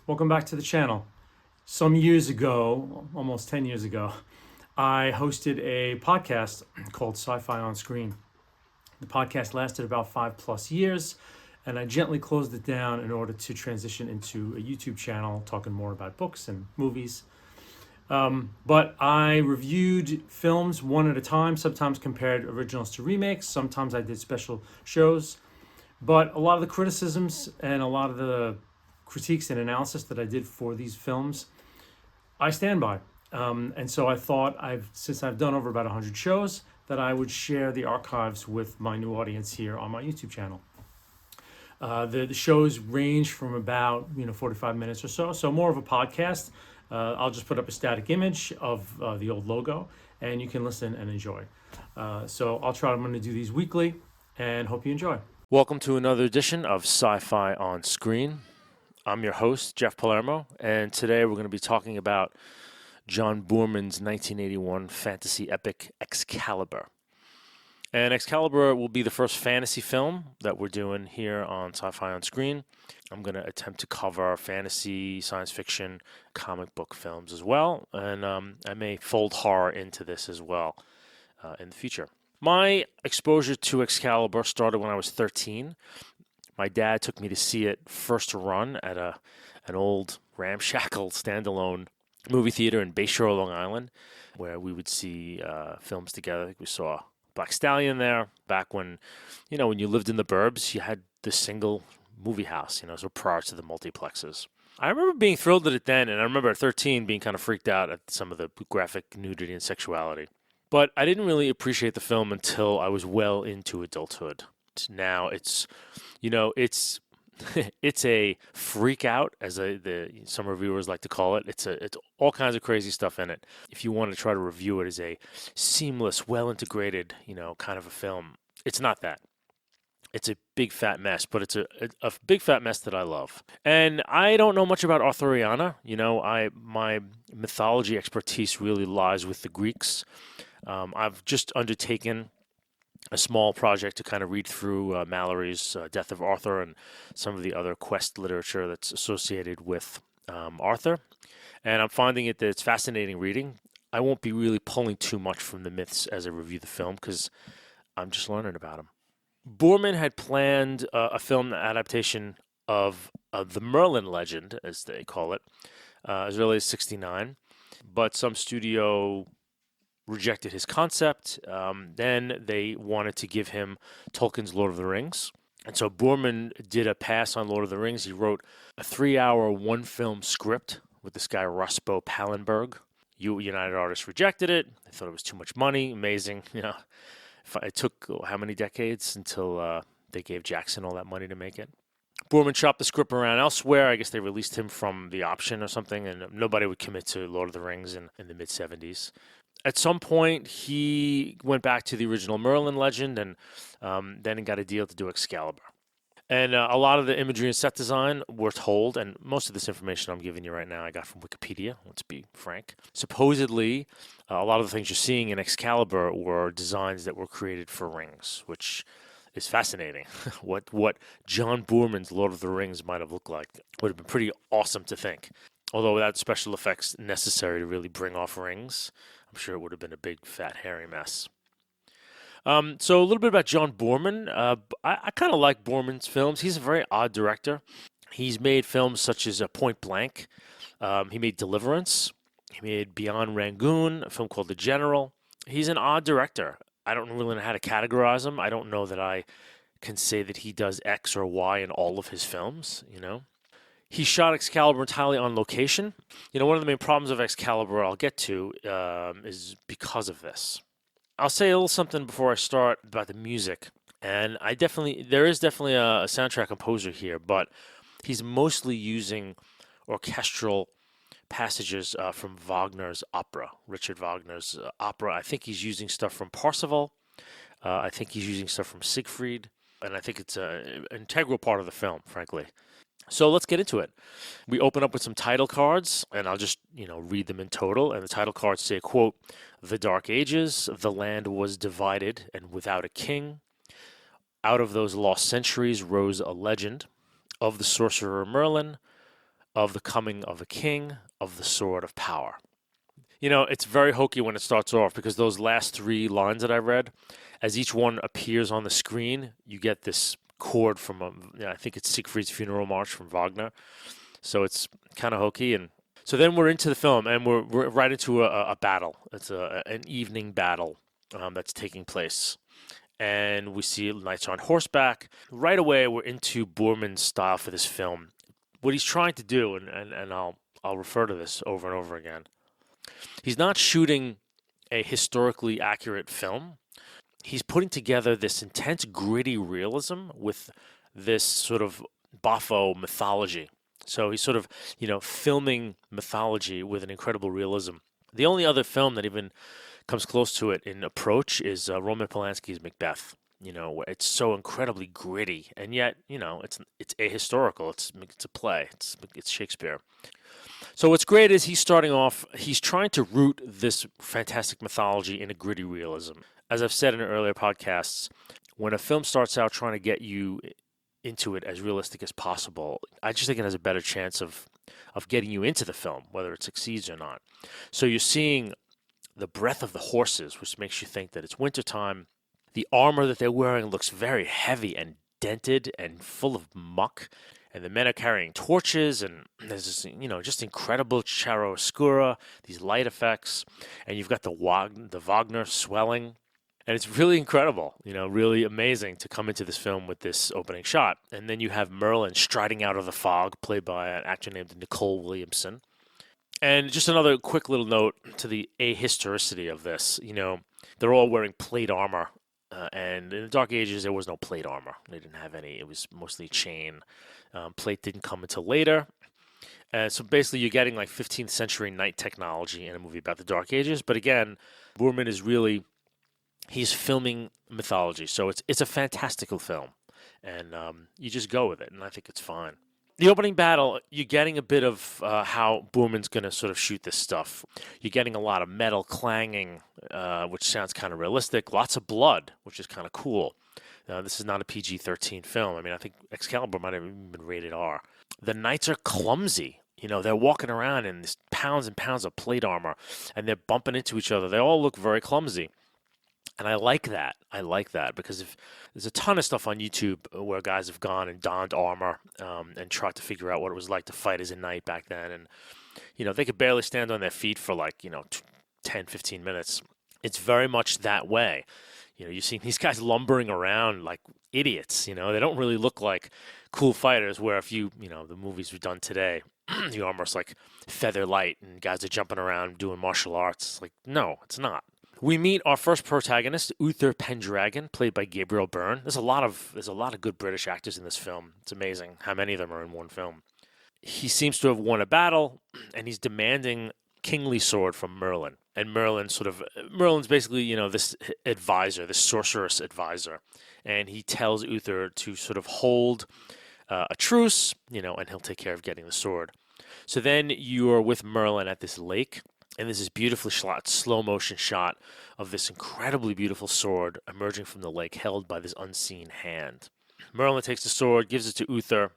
Welcome back to the channel. Some years ago, almost 10 years ago, I hosted a podcast called SCIFI on Screen. The podcast lasted about 5+ years, and I gently closed it down in order to transition into a YouTube channel talking more about books and movies. But I reviewed films one at a time, sometimes compared originals to remakes, sometimes I did special shows. But a lot of the criticisms and a lot of the critiques and analysis that I did for these films, I stand by. And so I thought, since I've done over about 100 shows, that I would share the archives with my new audience here on my YouTube channel. The shows range from about 45 minutes or so more of a podcast. I'll just put up a static image of the old logo, and you can listen and enjoy. I'm going to do these weekly, and hope you enjoy. Welcome to another edition of Sci-Fi on Screen. I'm your host, Jeff Palermo, and today we're going to be talking about John Boorman's 1981 fantasy epic Excalibur. And Excalibur will be the first fantasy film that we're doing here on Sci-Fi on Screen. I'm going to attempt to cover fantasy, science fiction, comic book films as well, and I may fold horror into this as well in the future. My exposure to Excalibur started when I was 13. My dad took me to see it first run at an old ramshackle standalone movie theater in Bayshore, Long Island, where we would see films together. I think we saw Black Stallion there back when you lived in the burbs, you had this single movie house, so prior to the multiplexes. I remember being thrilled at it then, and I remember at 13 being kind of freaked out at some of the graphic nudity and sexuality. But I didn't really appreciate the film until I was well into adulthood. Now it's it's a freak out, as some reviewers like to call it. It's all kinds of crazy stuff in it. If you want to try to review it as a seamless, well integrated, kind of a film, it's not that. It's a big fat mess, but it's a big fat mess that I love. And I don't know much about Arthuriana. My mythology expertise really lies with the Greeks. I've just undertaken a small project to kind of read through Mallory's Death of Arthur and some of the other quest literature that's associated with Arthur. And I'm finding that it's fascinating reading. I won't be really pulling too much from the myths as I review the film because I'm just learning about them. Boorman had planned a film adaptation of the Merlin legend, as they call it, as early as '69, but some studio rejected his concept. Then they wanted to give him Tolkien's Lord of the Rings. And so Boorman did a pass on Lord of the Rings. He wrote a 3-hour, one-film script with this guy, Rospo Pallenberg. United Artists rejected it. They thought it was too much money. Amazing. It took how many decades until they gave Jackson all that money to make it. Boorman shopped the script around elsewhere. I guess they released him from the option or something, and nobody would commit to Lord of the Rings in the mid-'70s. At some point, he went back to the original Merlin legend and then got a deal to do Excalibur. And a lot of the imagery and set design were told, and most of this information I'm giving you right now I got from Wikipedia, let's be frank. Supposedly, a lot of the things you're seeing in Excalibur were designs that were created for rings, which is fascinating. What John Boorman's Lord of the Rings might have looked like would have been pretty awesome to think. Although without special effects necessary to really bring off rings, I'm sure it would have been a big, fat, hairy mess. So a little bit about John Boorman. I kind of like Boorman's films. He's a very odd director. He's made films such as Point Blank. He made Deliverance. He made Beyond Rangoon, a film called The General. He's an odd director. I don't really know how to categorize him. I don't know that I can say that he does X or Y in all of his films, He shot Excalibur entirely on location. One of the main problems of Excalibur I'll get to is because of this. I'll say a little something before I start about the music. And there is definitely a soundtrack composer here, but he's mostly using orchestral passages from Wagner's opera, Richard Wagner's opera. I think he's using stuff from Parsifal. I think he's using stuff from Siegfried. And I think it's an integral part of the film, frankly. So let's get into it. We open up with some title cards, and I'll just, read them in total. And the title cards say, quote, "The Dark Ages, the land was divided and without a king. Out of those lost centuries rose a legend of the sorcerer Merlin, of the coming of a king of the sword of power. You know, it's very hokey when it starts off because those last three lines that I read, as each one appears on the screen, you get this chord from, I think it's Siegfried's Funeral March from Wagner. So it's kind of hokey. And so then we're into the film and we're right into a battle. It's an evening battle that's taking place. And we see knights on horseback. Right away, we're into Boorman's style for this film. What he's trying to do, and I'll refer to this over and over again, he's not shooting a historically accurate film. He's putting together this intense, gritty realism with this sort of Bafo mythology. So he's sort of, filming mythology with an incredible realism. The only other film that even comes close to it in approach is Roman Polanski's Macbeth. Where it's so incredibly gritty, and yet, it's ahistorical. It's a play. It's Shakespeare. So what's great is he's starting off, he's trying to root this fantastic mythology in a gritty realism. As I've said in earlier podcasts, when a film starts out trying to get you into it as realistic as possible, I just think it has a better chance of getting you into the film, whether it succeeds or not. So you're seeing the breath of the horses, which makes you think that it's wintertime. The armor that they're wearing looks very heavy and dented and full of muck. And the men are carrying torches, and there's this, just incredible chiaroscuro, these light effects, and you've got the Wagner swelling, and it's really incredible, really amazing to come into this film with this opening shot. And then you have Merlin striding out of the fog, played by an actor named Nicole Williamson. And just another quick little note to the ahistoricity of this, they're all wearing plate armor. And in the Dark Ages, there was no plate armor. They didn't have any. It was mostly chain. Plate didn't come until later. So basically, you're getting like 15th century knight technology in a movie about the Dark Ages. But again, Boorman is really, he's filming mythology. So it's a fantastical film. And you just go with it. And I think it's fine. The opening battle, you're getting a bit of how Boorman's going to sort of shoot this stuff. You're getting a lot of metal clanging, which sounds kind of realistic. Lots of blood, which is kind of cool. This is not a PG-13 film. I mean, I think Excalibur might have even been rated R. The knights are clumsy. They're walking around in this pounds and pounds of plate armor, and they're bumping into each other. They all look very clumsy. And I like that. Because if there's a ton of stuff on YouTube where guys have gone and donned armor and tried to figure out what it was like to fight as a knight back then. And, they could barely stand on their feet for 10, 15 minutes. It's very much that way. You're seeing these guys lumbering around like idiots. They don't really look like cool fighters where if the movies were done today, you're almost like feather light and guys are jumping around doing martial arts. It's like, no, it's not. We meet our first protagonist, Uther Pendragon, played by Gabriel Byrne. There's a lot of good British actors in this film. It's amazing how many of them are in one film. He seems to have won a battle, and he's demanding kingly sword from Merlin. And Merlin's basically, this advisor, this sorceress advisor. And he tells Uther to sort of hold a truce, and he'll take care of getting the sword. So then you're with Merlin at this lake. And there's this beautifully shot, slow motion shot of this incredibly beautiful sword emerging from the lake held by this unseen hand. Merlin takes the sword, gives it to Uther,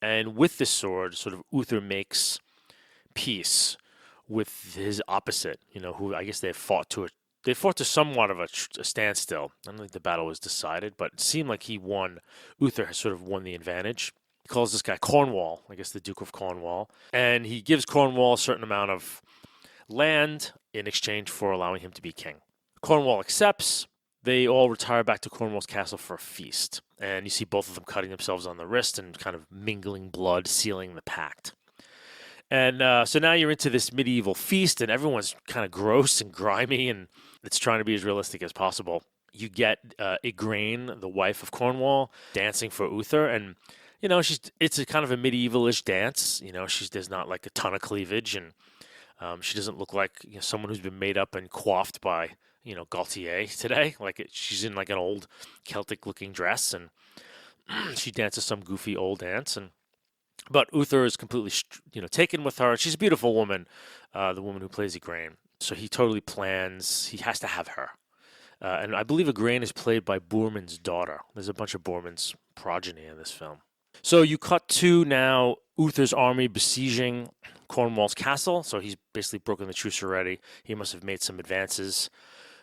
and with this sword, sort of Uther makes peace with his opposite, who I guess they fought to somewhat of a standstill. I don't think the battle was decided, but it seemed like he won. Uther has sort of won the advantage. He calls this guy Cornwall, I guess the Duke of Cornwall, and he gives Cornwall a certain amount of land in exchange for allowing him to be king. Cornwall accepts. They all retire back to Cornwall's castle for a feast. And you see both of them cutting themselves on the wrist and kind of mingling blood, sealing the pact. And so now you're into this medieval feast, and everyone's kind of gross and grimy, and it's trying to be as realistic as possible. You get Igraine, the wife of Cornwall, dancing for Uther, and it's a kind of a medievalish dance. There's not like a ton of cleavage, and she doesn't look like someone who's been made up and coiffed by Gaultier today. She's in like an old Celtic-looking dress, and she dances some goofy old dance. But Uther is completely taken with her. She's a beautiful woman, the woman who plays Igraine. So he totally plans. He has to have her, and I believe Igraine is played by Boorman's daughter. There's a bunch of Boorman's progeny in this film. So you cut to now Uther's army besieging Cornwall's castle. So he's basically broken the truce already. He must have made some advances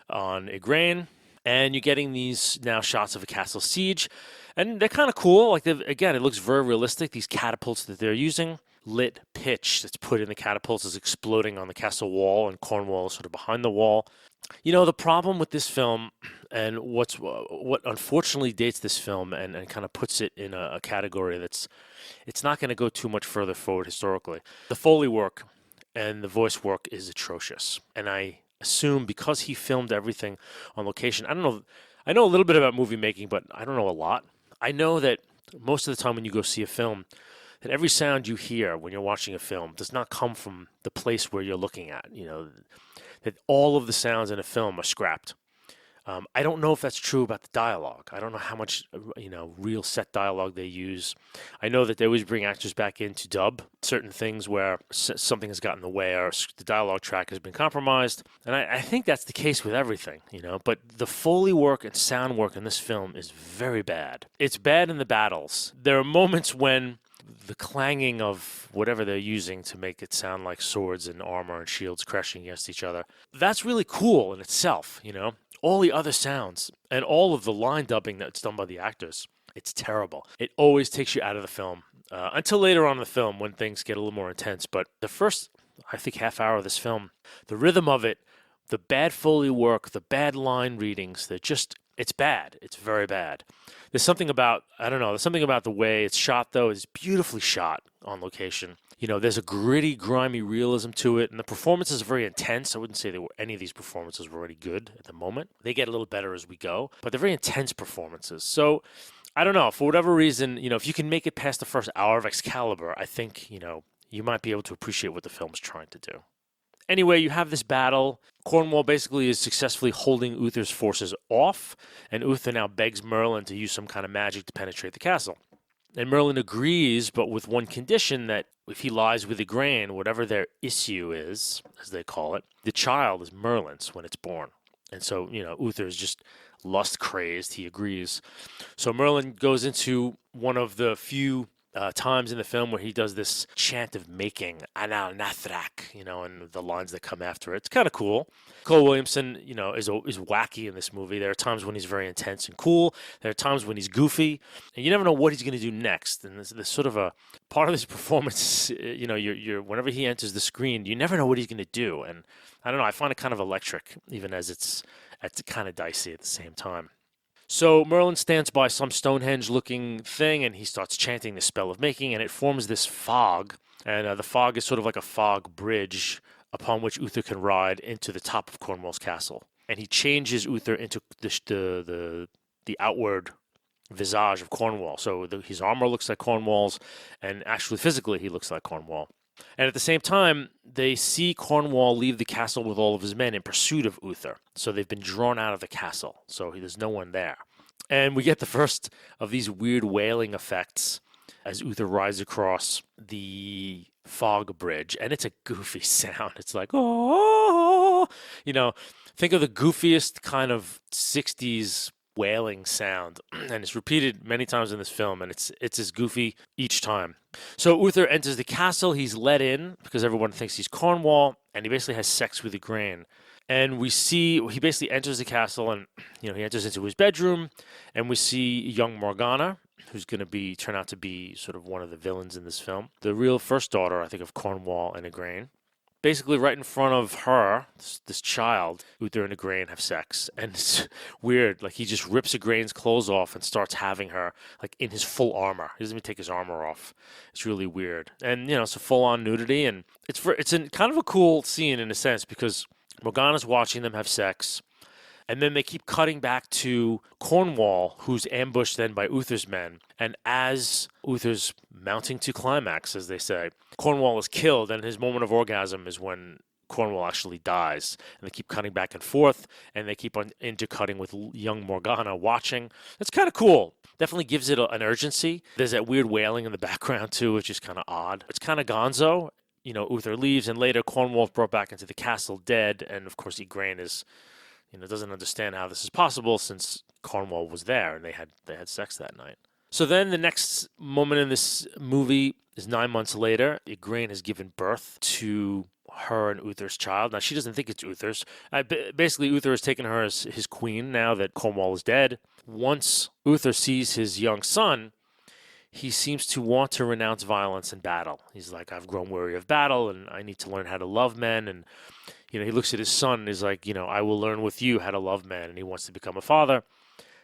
on Igraine. And you're getting these now shots of a castle siege. And they're kind of cool. Like, again, it looks very realistic. These catapults that they're using, lit pitch that's put in the catapults is exploding on the castle wall, and Cornwall is sort of behind the wall. You know, the problem with this film, and what unfortunately dates this film and kind of puts it in a category it's not going to go too much further forward historically. The Foley work and the voice work is atrocious. And I assume because he filmed everything on location, I don't know, I know a little bit about movie making, but I don't know a lot. I know that most of the time when you go see a film, that every sound you hear when you're watching a film does not come from the place where you're looking at. You know, that all of the sounds in a film are scrapped. I don't know if that's true about the dialogue. I don't know how much, real set dialogue they use. I know that they always bring actors back in to dub certain things where something has gotten in the way or the dialogue track has been compromised. And I think that's the case with everything, But the Foley work and sound work in this film is very bad. It's bad in the battles. There are moments when the clanging of whatever they're using to make it sound like swords and armor and shields crashing against each other, that's really cool in itself, All the other sounds and all of the line dubbing that's done by the actors, it's terrible. It always takes you out of the film until later on in the film when things get a little more intense. But the first, I think, half hour of this film, the rhythm of it, the bad Foley work, the bad line readings, it's bad. It's very bad. There's something about the way it's shot, though. It's beautifully shot on location. There's a gritty, grimy realism to it, and the performances are very intense. I wouldn't say any of these performances were already good at the moment. They get a little better as we go, but they're very intense performances. So, I don't know. For whatever reason, if you can make it past the first hour of Excalibur, I think, you might be able to appreciate what the film's trying to do. Anyway, you have this battle. Cornwall basically is successfully holding Uther's forces off, and Uther now begs Merlin to use some kind of magic to penetrate the castle. And Merlin agrees, but with one condition, that if he lies with Igraine, whatever their issue is, as they call it, the child is Merlin's when it's born. And so, Uther is just lust crazed. He agrees. So Merlin goes into one of the few times in the film where he does this chant of making, Anal Nathrak, and the lines that come after it. It's kind of cool. Cole Williamson, is wacky in this movie. There are times when he's very intense and cool. There are times when he's goofy, and you never know what he's going to do next. And there's sort of a part of this performance, you're whenever he enters the screen, you never know what he's going to do. And I don't know, I find it kind of electric, even as it's kind of dicey at the same time. So Merlin stands by some Stonehenge-looking thing, and he starts chanting the spell of making, and it forms this fog. And the fog is sort of like a fog bridge upon which Uther can ride into the top of Cornwall's castle. And he changes Uther into the outward visage of Cornwall. So his armor looks like Cornwall's, and actually physically he looks like Cornwall. And at the same time, they see Cornwall leave the castle with all of his men in pursuit of Uther. So they've been drawn out of the castle. So there's no one there. And we get the first of these weird wailing effects as Uther rides across the fog bridge. And it's a goofy sound. It's like, oh, think of the goofiest kind of 60s wailing sound, and it's repeated many times in this film, and it's as goofy each time. So Uther enters the castle. He's let in because everyone thinks he's Cornwall, and he basically has sex with Igraine. And we see he basically enters the castle, and he enters into his bedroom, and we see young Morgana, who's going to turn out to be sort of one of the villains in this film, the real first daughter, I think, of Cornwall and Igraine. Basically, right in front of her, this child, Uther and Igraine have sex. And it's weird. Like, he just rips Igraine's clothes off and starts having her, like, in his full armor. He doesn't even take his armor off. It's really weird. And, it's a full-on nudity. And it's kind of a cool scene in a sense because Morgana's watching them have sex. And then they keep cutting back to Cornwall, who's ambushed then by Uther's men. And as Uther's mounting to climax, as they say, Cornwall is killed, and his moment of orgasm is when Cornwall actually dies. And they keep cutting back and forth, and they keep on intercutting with young Morgana watching. It's kind of cool. Definitely gives it an urgency. There's that weird wailing in the background, too, which is kind of odd. It's kind of gonzo. Uther leaves, and later Cornwall's brought back into the castle dead, and of course Igraine is... doesn't understand how this is possible since Cornwall was there and they had sex that night. So then the next moment in this movie is 9 months later. Igraine has given birth to her and Uther's child. Now, she doesn't think it's Uther's. Basically, Uther has taken her as his queen now that Cornwall is dead. Once Uther sees his young son, he seems to want to renounce violence and battle. He's like, I've grown weary of battle, and I need to learn how to love men. And, he looks at his son and is like, I will learn with you how to love men. And he wants to become a father.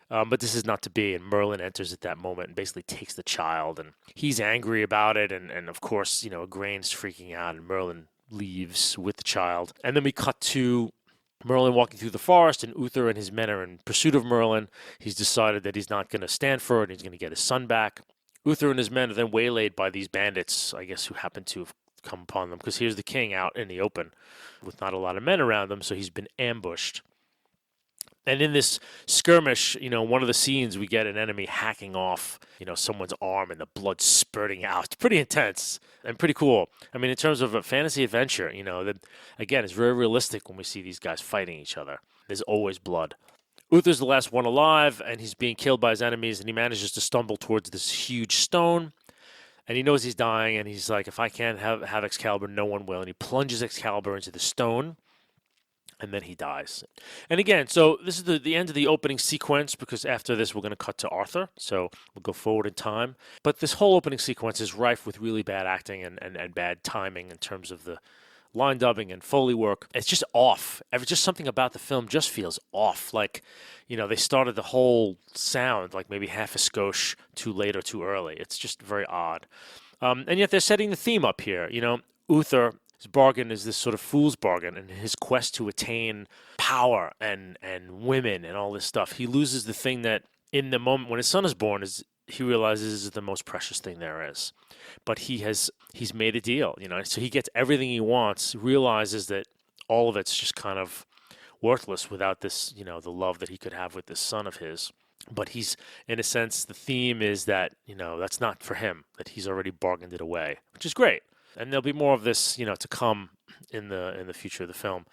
But this is not to be, and Merlin enters at that moment and basically takes the child, and he's angry about it, and of course, Igraine's freaking out, and Merlin leaves with the child. And then we cut to Merlin walking through the forest, and Uther and his men are in pursuit of Merlin. He's decided that he's not going to stand for it, and he's going to get his son back. Uther and his men are then waylaid by these bandits, I guess, who happen to have come upon them, because here's the king out in the open with not a lot of men around him, so he's been ambushed. And in this skirmish, one of the scenes, we get an enemy hacking off, someone's arm and the blood spurting out. It's pretty intense and pretty cool. I mean, in terms of a fantasy adventure, again, it's very realistic when we see these guys fighting each other. There's always blood. Uther's the last one alive, and he's being killed by his enemies, and he manages to stumble towards this huge stone. And he knows he's dying, and he's like, if I can't have Excalibur, no one will. And he plunges Excalibur into the stone. And then he dies. And again, so this is the end of the opening sequence, because after this we're going to cut to Arthur. So we'll go forward in time. But this whole opening sequence is rife with really bad acting and bad timing in terms of the line dubbing and Foley work. It's just off. Just something about the film just feels off. Like, they started the whole sound like maybe half a skosh too late or too early. It's just very odd. And yet they're setting the theme up here. Uther... his bargain is this sort of fool's bargain, and his quest to attain power and women and all this stuff. He loses the thing that, in the moment when his son is born, he realizes is the most precious thing there is. But he's made a deal, so he gets everything he wants, realizes that all of it's just kind of worthless without this, the love that he could have with this son of his. But he's, in a sense, the theme is that, that's not for him, that he's already bargained it away, which is great. And there'll be more of this, to come in the future of the film.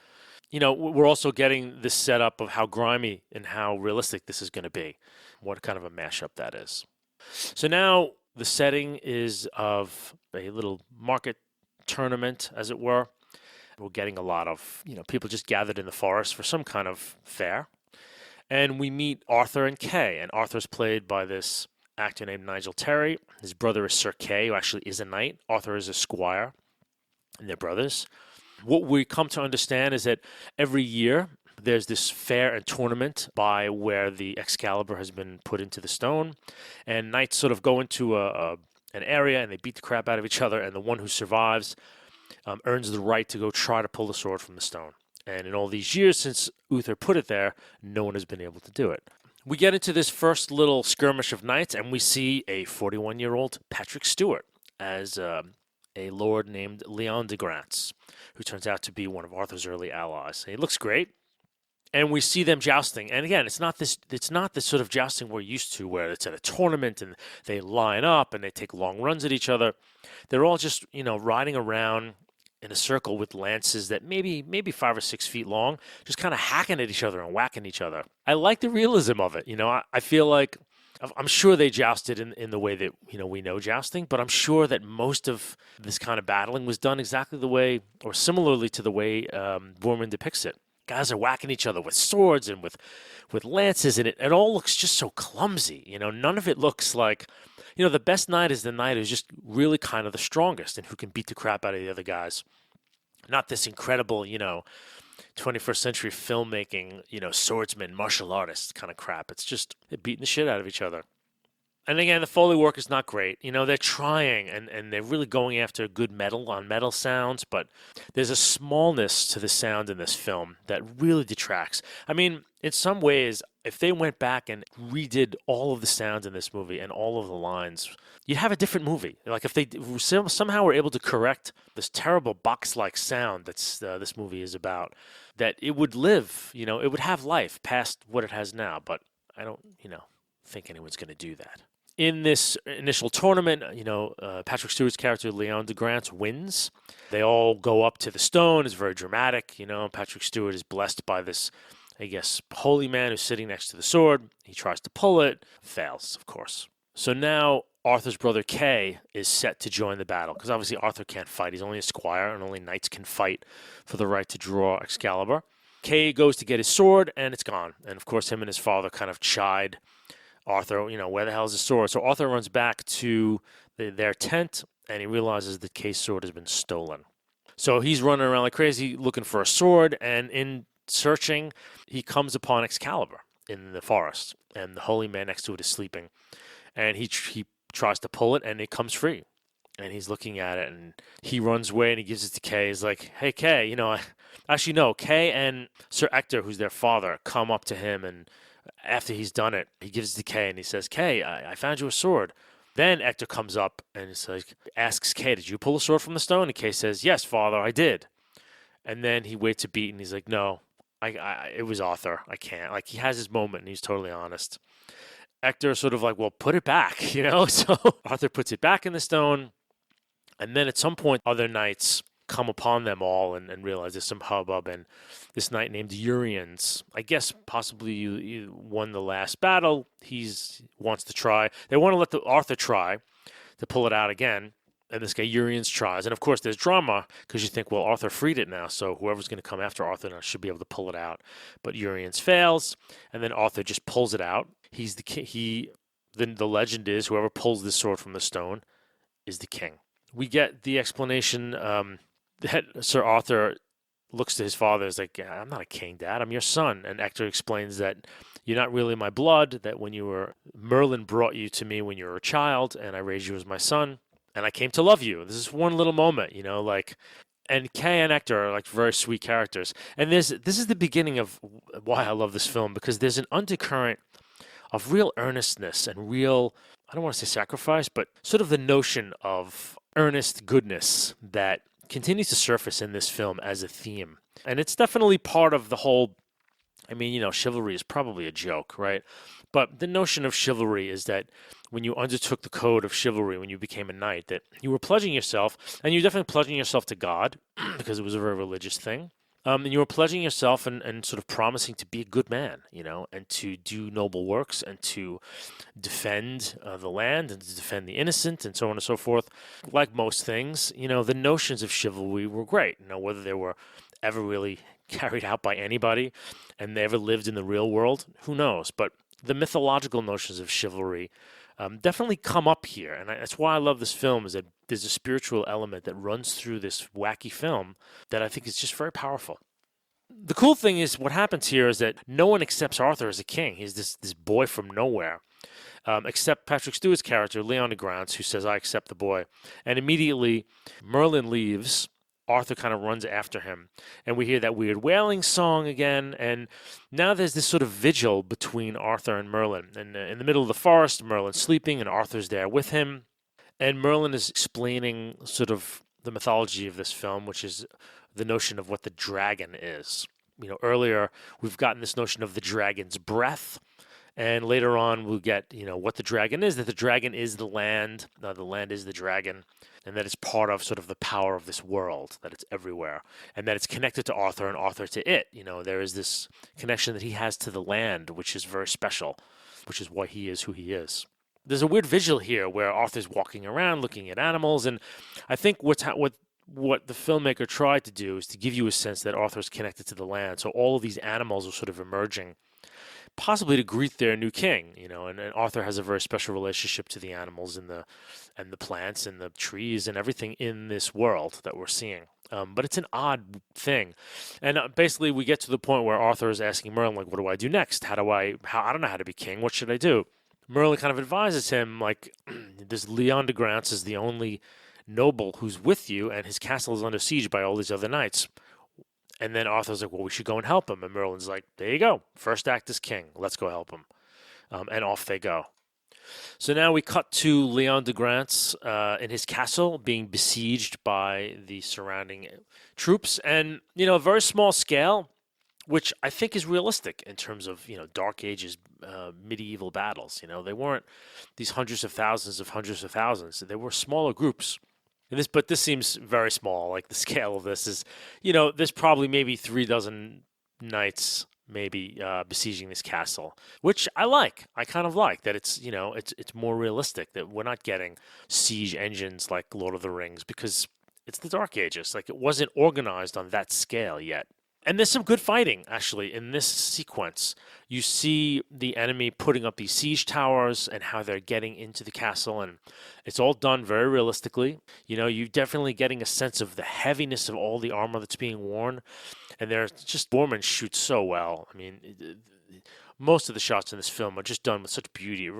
We're also getting this setup of how grimy and how realistic this is going to be. What kind of a mashup that is. So now the setting is of a little market tournament, as it were. We're getting a lot of, people just gathered in the forest for some kind of fair. And we meet Arthur and Kay. And Arthur's played by this actor named Nigel Terry. His brother is Sir Kay, who actually is a knight. Arthur is a squire, and they're brothers. What we come to understand is that every year there's this fair and tournament by where the Excalibur has been put into the stone, and knights sort of go into an area and they beat the crap out of each other, and the one who survives earns the right to go try to pull the sword from the stone. And in all these years since Uther put it there, no one has been able to do it. We get into this first little skirmish of knights, and we see a 41-year-old Patrick Stewart as a lord named Leon de Grance, who turns out to be one of Arthur's early allies. He looks great, and we see them jousting. And again, it's not this sort of jousting we're used to, where it's at a tournament and they line up and they take long runs at each other. They're all just riding around in a circle with lances that maybe 5 or 6 feet long, just kind of hacking at each other and whacking each other. I like the realism of it. I feel like, I'm sure they jousted in the way that, we know jousting, but I'm sure that most of this kind of battling was done exactly the way, or similarly to the way Borman depicts it. Guys are whacking each other with swords and with lances, and it all looks just so clumsy. None of it looks like... the best knight is the knight who's just really kind of the strongest and who can beat the crap out of the other guys. Not this incredible, 21st century filmmaking, swordsman, martial artist kind of crap. It's just they're beating the shit out of each other. And again, the Foley work is not great. They're trying and they're really going after good metal sounds, but there's a smallness to the sound in this film that really detracts. I mean, in some ways, if they went back and redid all of the sounds in this movie and all of the lines, you'd have a different movie. Like if they somehow were able to correct this terrible box-like sound that's this movie is about, that it would live, it would have life past what it has now. But I don't, think anyone's going to do that. In this initial tournament, Patrick Stewart's character, Leon de Grance, wins. They all go up to the stone. It's very dramatic. Patrick Stewart is blessed by this, I guess, holy man who's sitting next to the sword. He tries to pull it, fails, of course. So now Arthur's brother Kay is set to join the battle because obviously Arthur can't fight. He's only a squire, and only knights can fight for the right to draw Excalibur. Kay goes to get his sword, and it's gone. And of course, him and his father kind of chide Arthur, where the hell is his sword? So Arthur runs back to their tent, and he realizes that Kay's sword has been stolen. So he's running around like crazy looking for a sword, and in searching, he comes upon Excalibur in the forest, and the holy man next to it is sleeping. And he tries to pull it, and it comes free. And he's looking at it, and he runs away, and he gives it to Kay. He's like, hey, Kay, actually, no, Kay and Sir Ector, who's their father, come up to him, and after he's done it, he gives it to Kay, and he says, Kay, I found you a sword. Then Ector comes up and asks Kay, did you pull a sword from the stone? And Kay says, yes, father, I did. And then he waits a beat, and he's like, no, it was Arthur. I can't. Like, he has his moment, and he's totally honest. Ector sort of like, well, put it back, So Arthur puts it back in the stone, and then at some point, other knights come upon them all and realize there's some hubbub, and this knight named Uriens, I guess possibly you won the last battle. He wants to try. They want to let Arthur try to pull it out again, and this guy Uriens tries. And of course, there's drama because you think, well, Arthur freed it now, so whoever's going to come after Arthur now should be able to pull it out. But Uriens fails, and then Arthur just pulls it out. He's the king. The legend is whoever pulls this sword from the stone is the king. We get the explanation that Sir Arthur looks to his father as like, I'm not a king, Dad. I'm your son. And Ector explains that you're not really my blood, that Merlin brought you to me when you were a child, and I raised you as my son, and I came to love you. This is one little moment, and Kay and Ector are like very sweet characters. And this is the beginning of why I love this film, because there's an undercurrent of real earnestness and real, I don't want to say sacrifice, but sort of the notion of earnest goodness that continues to surface in this film as a theme. And it's definitely part of the whole, chivalry is probably a joke, right? But the notion of chivalry is that when you undertook the code of chivalry, when you became a knight, that you were pledging yourself, and you're definitely pledging yourself to God, because it was a very religious thing. And you were pledging yourself and sort of promising to be a good man, and to do noble works and to defend the land and to defend the innocent and so on and so forth. Like most things, the notions of chivalry were great. Whether they were ever really carried out by anybody and they ever lived in the real world, who knows? But the mythological notions of chivalry definitely come up here. And that's why I love this film, is that there's a spiritual element that runs through this wacky film that I think is just very powerful. The cool thing is what happens here is that no one accepts Arthur as a king. He's this boy from nowhere, except Patrick Stewart's character, Leon de Grance, who says, I accept the boy. And immediately Merlin leaves. Arthur kind of runs after him, and we hear that weird wailing song again, and now there's this sort of vigil between Arthur and Merlin. And in the middle of the forest, Merlin's sleeping, and Arthur's there with him, and Merlin is explaining sort of the mythology of this film, which is the notion of what the dragon is. Earlier we've gotten this notion of the dragon's breath, and later on we'll get, what the dragon is, that the dragon is the land is the dragon, and that it's part of sort of the power of this world, that it's everywhere, and that it's connected to Arthur and Arthur to it. There is this connection that he has to the land, which is very special, which is why he is who he is. There's a weird visual here where Arthur's walking around looking at animals, and I think what the filmmaker tried to do is to give you a sense that Arthur's connected to the land. So all of these animals are sort of emerging, possibly to greet their new king, and Arthur has a very special relationship to the animals and the plants and the trees and everything in this world that we're seeing. But it's an odd thing. And basically we get to the point where Arthur is asking Merlin, like, what do I do next? I don't know how to be king. What should I do? Merlin kind of advises him, like, this Leon de Grance is the only noble who's with you, and his castle is under siege by all these other knights. And then Arthur's like, well, we should go and help him. And Merlin's like, there you go. First act is king. Let's go help him. And off they go. So now we cut to Leon de Grance in his castle being besieged by the surrounding troops. And, a very small scale, which I think is realistic in terms of, Dark Ages medieval battles. They weren't these hundreds of thousands. They were smaller groups. But this seems very small. Like the scale of this is, there's probably maybe 3 dozen knights, maybe besieging this castle, which I like. I kind of like that it's, it's more realistic, that we're not getting siege engines like Lord of the Rings, because it's the Dark Ages. Like, it wasn't organized on that scale yet. And there's some good fighting, actually, in this sequence. You see the enemy putting up these siege towers and how they're getting into the castle, and it's all done very realistically. You're definitely getting a sense of the heaviness of all the armor that's being worn, and they're just, Borman shoots so well. I mean, most of the shots in this film are just done with such beauty.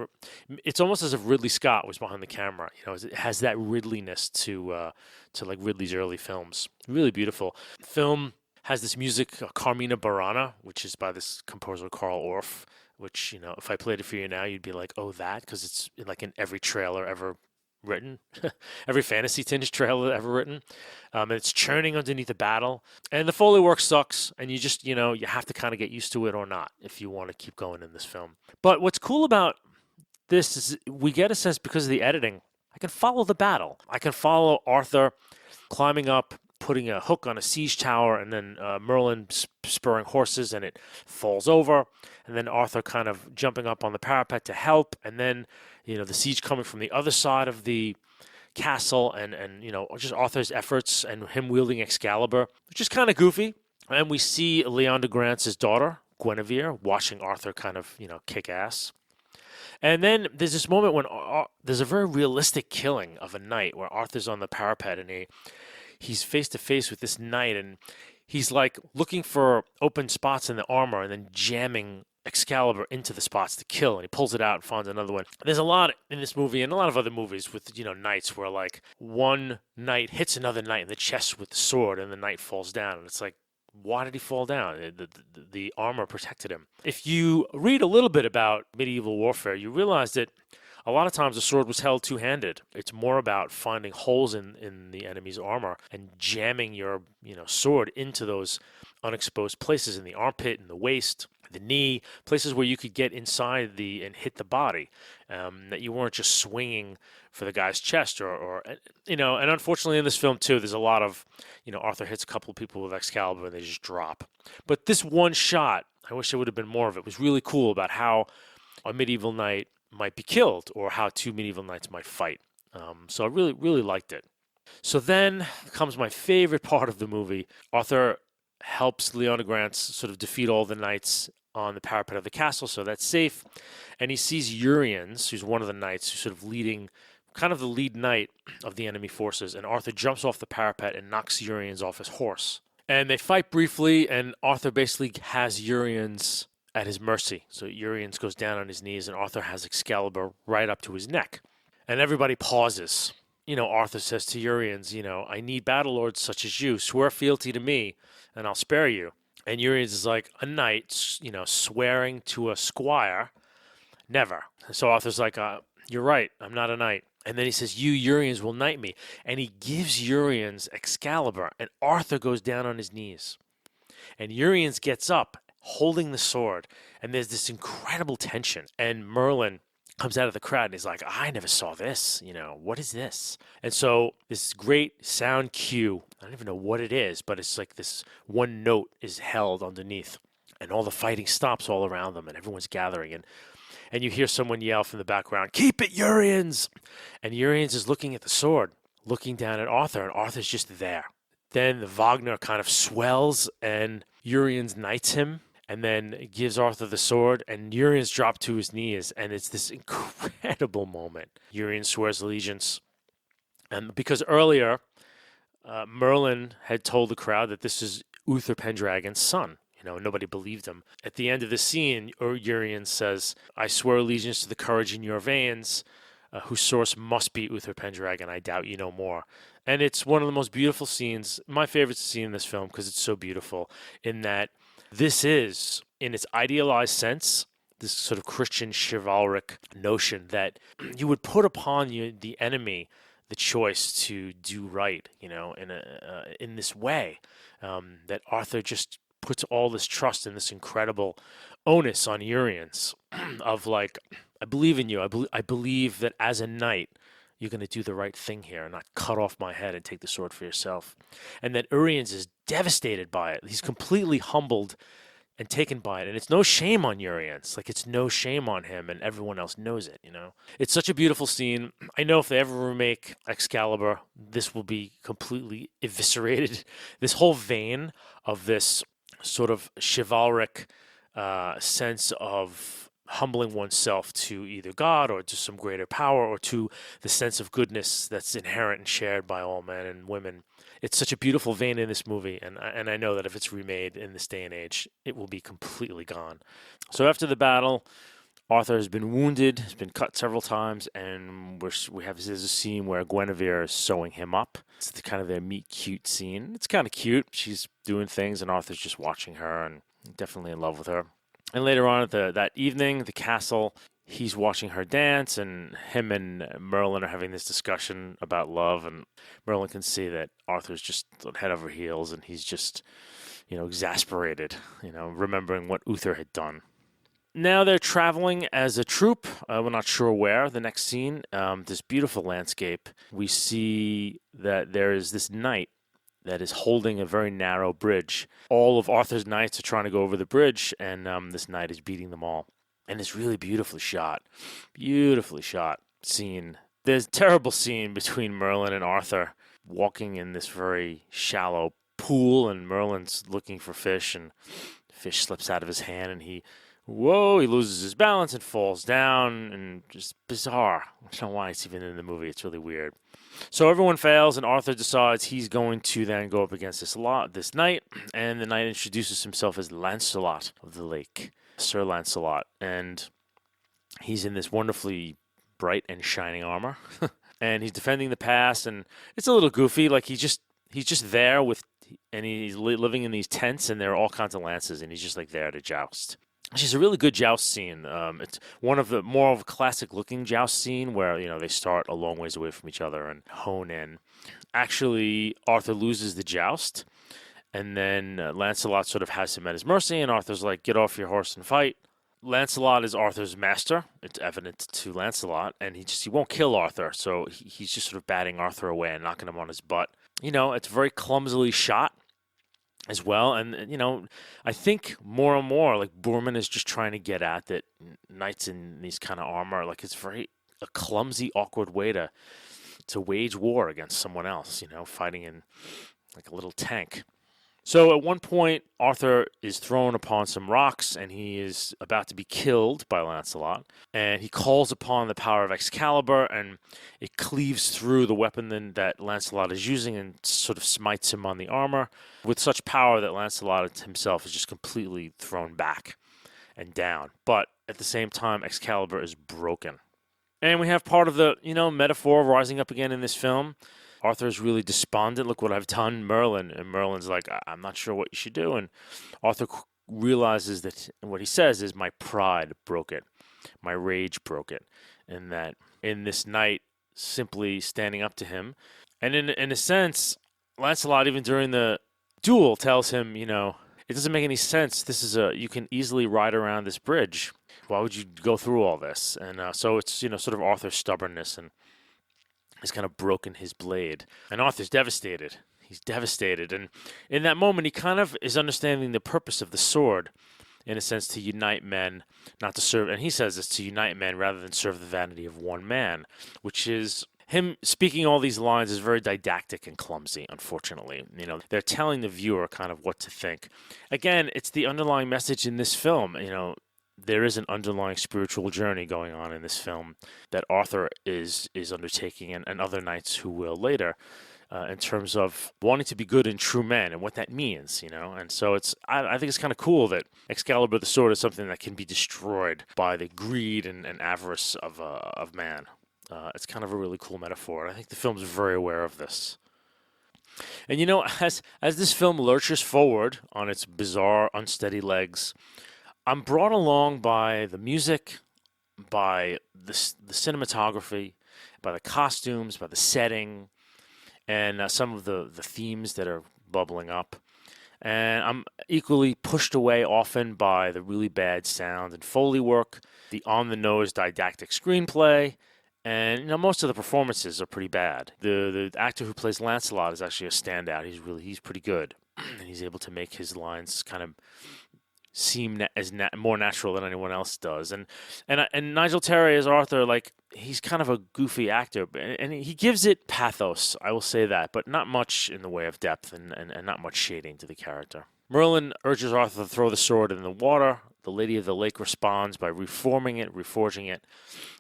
It's almost as if Ridley Scott was behind the camera. It has that Ridleyness to like Ridley's early films. Really beautiful. Film has this music, Carmina Burana, which is by this composer Carl Orff, which, if I played it for you now, you'd be like, oh, that? Because it's like in every trailer ever written, every fantasy tinged trailer ever written. And it's churning underneath the battle. And the Foley work sucks, and you just, you have to kind of get used to it or not if you want to keep going in this film. But what's cool about this is we get a sense, because of the editing, I can follow the battle. I can follow Arthur climbing up, putting a hook on a siege tower, and then Merlin spurring horses, and it falls over, and then Arthur kind of jumping up on the parapet to help, and then the siege coming from the other side of the castle, and just Arthur's efforts and him wielding Excalibur, which is kind of goofy. And we see Leon de Grance's daughter Guinevere watching Arthur kind of kick ass. And then there's this moment when there's a very realistic killing of a knight where Arthur's on the parapet, and he's face to face with this knight, and he's like looking for open spots in the armor and then jamming Excalibur into the spots to kill, and he pulls it out and finds another one. There's a lot in this movie and a lot of other movies with knights where like one knight hits another knight in the chest with the sword and the knight falls down, and it's like, why did he fall down? The armor protected him. If you read a little bit about medieval warfare, you realize that a lot of times the sword was held two-handed. It's more about finding holes in the enemy's armor and jamming your sword into those unexposed places in the armpit, in the waist, the knee, places where you could get inside and hit the body, that you weren't just swinging for the guy's chest or and unfortunately in this film too, there's a lot of, Arthur hits a couple of people with Excalibur and they just drop. But this one shot, I wish there would have been more of it. It was really cool about how a medieval knight might be killed or how two medieval knights might fight. So I really, really liked it. So then comes my favorite part of the movie. Arthur helps Leon de Grance sort of defeat all the knights on the parapet of the castle, so that's safe. And he sees Uriens, who's one of the knights, who's sort of leading, kind of the lead knight of the enemy forces. And Arthur jumps off the parapet and knocks Uriens off his horse. And they fight briefly, and Arthur basically has Uriens at his mercy. So Uriens goes down on his knees, and Arthur has Excalibur right up to his neck. And everybody pauses. Arthur says to Uriens, I need battle lords such as you. Swear fealty to me, and I'll spare you. And Uriens is like, a knight, swearing to a squire, never. So Arthur's like, you're right, I'm not a knight. And then he says, you, Uriens, will knight me. And he gives Uriens Excalibur, and Arthur goes down on his knees. And Uriens gets up, holding the sword, and there's this incredible tension. And Merlin comes out of the crowd and he's like, I never saw this, what is this? And so this great sound cue, I don't even know what it is, but it's like this one note is held underneath, and all the fighting stops all around them, and everyone's gathering, and you hear someone yell from the background, keep it, Uriens! And Uriens is looking at the sword, looking down at Arthur, and Arthur's just there. Then the Wagner kind of swells, and Uriens knights him, and then gives Arthur the sword, and Uriens drops to his knees, and it's this incredible moment. Uriens swears allegiance. And because earlier, Merlin had told the crowd that this is Uther Pendragon's son. Nobody believed him. At the end of the scene, Uriens says, I swear allegiance to the courage in your veins, whose source must be Uther Pendragon. I doubt you no more. And it's one of the most beautiful scenes, my favorite scene in this film, because it's so beautiful, in that this is, in its idealized sense, this sort of Christian chivalric notion that you would put upon the enemy the choice to do right, in this way, that Arthur just puts all this trust in this incredible onus on Uriens of like, I believe in you. I believe that as a knight, you're going to do the right thing here and not cut off my head and take the sword for yourself. And that Uriens is devastated by it. He's completely humbled and taken by it. And it's no shame on Urians. Like, it's no shame on him, and everyone else knows it, you know? It's such a beautiful scene. I know if they ever remake Excalibur, this will be completely eviscerated. This whole vein of this sort of chivalric sense of humbling oneself to either God or to some greater power or to the sense of goodness that's inherent and shared by all men and women. It's such a beautiful vein in this movie, and I know that if it's remade in this day and age, it will be completely gone. So after the battle, Arthur has been wounded, has been cut several times, and there's a scene where Guinevere is sewing him up. It's kind of their meet cute scene. It's kind of cute. She's doing things, and Arthur's just watching her and definitely in love with her. And later on that evening, the castle, he's watching her dance, and him and Merlin are having this discussion about love, and Merlin can see that Arthur's just head over heels, and he's just, exasperated, remembering what Uther had done. Now they're traveling as a troupe. We're not sure where. The next scene, this beautiful landscape. We see that there is this knight that is holding a very narrow bridge. All of Arthur's knights are trying to go over the bridge, and this knight is beating them all. And it's really beautifully shot scene. There's a terrible scene between Merlin and Arthur walking in this very shallow pool, and Merlin's looking for fish, and fish slips out of his hand, and he loses his balance and falls down, and just bizarre. I don't know why it's even in the movie. It's really weird. So everyone fails, and Arthur decides he's going to then go up against this knight, and the knight introduces himself as Lancelot of the Lake, Sir Lancelot, and he's in this wonderfully bright and shining armor, and he's defending the pass, and it's a little goofy. Like he's just there and he's living in these tents, and there are all kinds of lances, and he's just like there to joust. It's just a really good joust scene. It's one of the more of a classic-looking joust scene where, they start a long ways away from each other and hone in. Actually, Arthur loses the joust, and then Lancelot sort of has him at his mercy, and Arthur's like, get off your horse and fight. Lancelot is Arthur's master. It's evident to Lancelot, and he won't kill Arthur, so he's just sort of batting Arthur away and knocking him on his butt. It's very clumsily shot as well, and I think more and more like Boorman is just trying to get at that knights in these kind of armor, like it's a clumsy, awkward way to wage war against someone else, fighting in like a little tank. So at one point, Arthur is thrown upon some rocks, and he is about to be killed by Lancelot. And he calls upon the power of Excalibur, and it cleaves through the weapon that Lancelot is using and sort of smites him on the armor with such power that Lancelot himself is just completely thrown back and down. But at the same time, Excalibur is broken. And we have part of the, metaphor rising up again in this film. Arthur's really despondent. Look what I've done, Merlin. And Merlin's like, I'm not sure what you should do. And Arthur realizes that what he says is, my pride broke it. My rage broke it. And that in this knight simply standing up to him. And in a sense, Lancelot, even during the duel, tells him, it doesn't make any sense. You can easily ride around this bridge. Why would you go through all this? And so it's, sort of Arthur's stubbornness, and he's kind of broken his blade. And Arthur's devastated. He's devastated. And in that moment, he kind of is understanding the purpose of the sword, in a sense, to unite men, not to serve. And he says this, to unite men rather than serve the vanity of one man, which is him speaking all these lines is very didactic and clumsy, unfortunately. They're telling the viewer kind of what to think. Again, it's the underlying message in this film. There is an underlying spiritual journey going on in this film that Arthur is undertaking, and other knights who will later, in terms of wanting to be good and true men and what that means, And so I think it's kind of cool that Excalibur the sword is something that can be destroyed by the greed and avarice of man. It's kind of a really cool metaphor. I think the film's very aware of this. And as this film lurches forward on its bizarre, unsteady legs, I'm brought along by the music, by the cinematography, by the costumes, by the setting, and some of the themes that are bubbling up. And I'm equally pushed away often by the really bad sound and Foley work, the on-the-nose didactic screenplay, and most of the performances are pretty bad. The actor who plays Lancelot is actually a standout. He's pretty good, and he's able to make his lines kind of seem more natural than anyone else does. And Nigel Terry as Arthur, like he's kind of a goofy actor, and he gives it pathos. I will say that, but not much in the way of depth and not much shading to the character. Merlin urges Arthur to throw the sword in the water. The Lady of the Lake responds by reforming it, reforging it,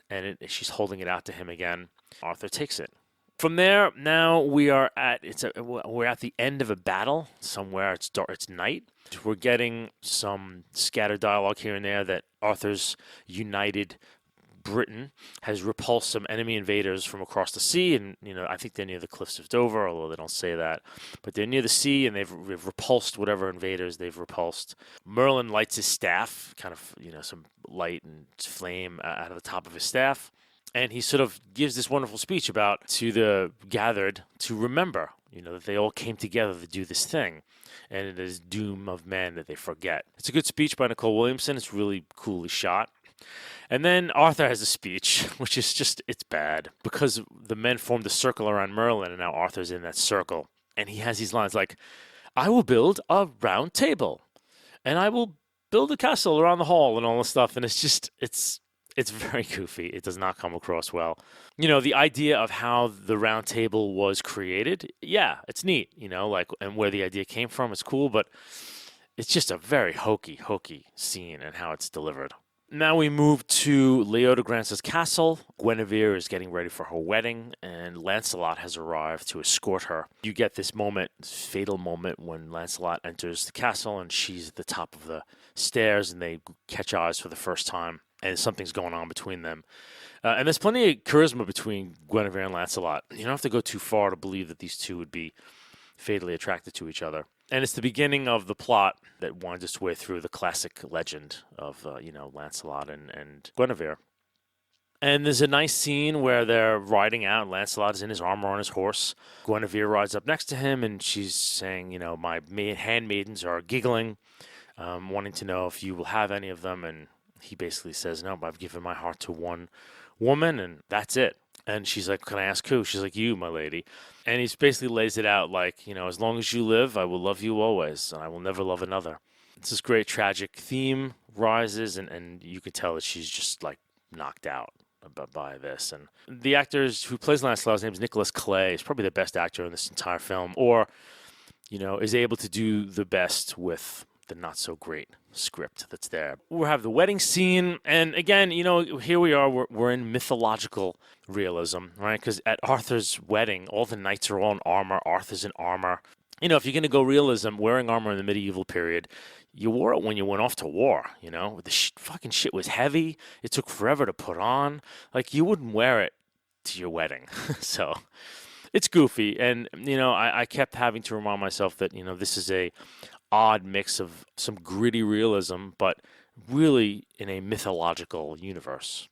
and she's holding it out to him again. Arthur takes it. From there, now we're at the end of a battle somewhere. It's dark. It's night. We're getting some scattered dialogue here and there that Arthur's united Britain has repulsed some enemy invaders from across the sea, and I think they're near the cliffs of Dover, although they don't say that. But they're near the sea, and they've repulsed whatever invaders they've repulsed. Merlin lights his staff, kind of some light and flame out of the top of his staff. And he sort of gives this wonderful speech about to the gathered to remember, that they all came together to do this thing. And it is doom of men that they forget. It's a good speech by Nicole Williamson. It's really coolly shot. And then Arthur has a speech, which is just, it's bad. Because the men formed a circle around Merlin, and now Arthur's in that circle. And he has these lines like, I will build a round table. And I will build a castle around the hall and all this stuff. And it's just, it's very goofy. It does not come across well. The idea of how the round table was created, yeah, it's neat, and where the idea came from is cool, but it's just a very hokey scene and how it's delivered. Now we move to Leodogrance's castle. Guinevere is getting ready for her wedding, and Lancelot has arrived to escort her. You get this fatal moment, when Lancelot enters the castle, and she's at the top of the stairs, and they catch eyes for the first time. And something's going on between them. And there's plenty of charisma between Guinevere and Lancelot. You don't have to go too far to believe that these two would be fatally attracted to each other. And it's the beginning of the plot that winds its way through the classic legend of, Lancelot and Guinevere. And there's a nice scene where they're riding out. Lancelot is in his armor on his horse. Guinevere rides up next to him, and she's saying, my handmaidens are giggling, wanting to know if you will have any of them. And he basically says, no, I've given my heart to one woman, and that's it. And she's like, can I ask who? She's like, you, my lady. And he basically lays it out like, as long as you live, I will love you always, and I will never love another. It's this great tragic theme rises, and you can tell that she's just like knocked out by this. And the actor who plays Lancelot, his name is Nicholas Clay. He's probably the best actor in this entire film, or, is able to do the best with the not so great script that's there. We have the wedding scene, and again, here we are, we're in mythological realism, right? Because at Arthur's wedding, all the knights are all in armor, Arthur's in armor. If you're going to go realism, wearing armor in the medieval period, you wore it when you went off to war, The fucking shit was heavy. It took forever to put on. Like, you wouldn't wear it to your wedding. So it's goofy, and, I kept having to remind myself that, this is a odd mix of some gritty realism, but really in a mythological universe.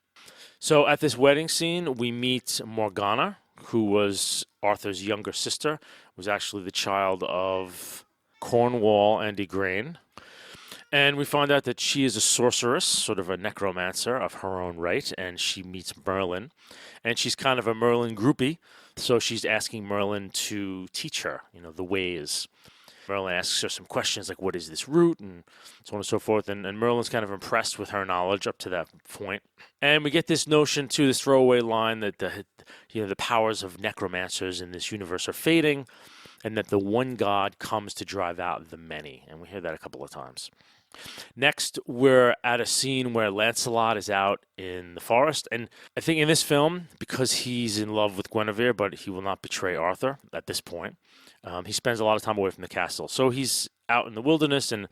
So at this wedding scene, we meet Morgana, who was Arthur's younger sister, was actually the child of Cornwall and Igraine. And we find out that she is a sorceress, sort of a necromancer of her own right, and she meets Merlin. And she's kind of a Merlin groupie, so she's asking Merlin to teach her, the ways. Merlin asks her some questions like, what is this root, and so on and so forth, and Merlin's kind of impressed with her knowledge up to that point. And we get this notion, too, this throwaway line that the powers of necromancers in this universe are fading, and that the one god comes to drive out the many, and we hear that a couple of times. Next, we're at a scene where Lancelot is out in the forest, and I think in this film, because he's in love with Guinevere, but he will not betray Arthur at this point, he spends a lot of time away from the castle. So he's out in the wilderness, and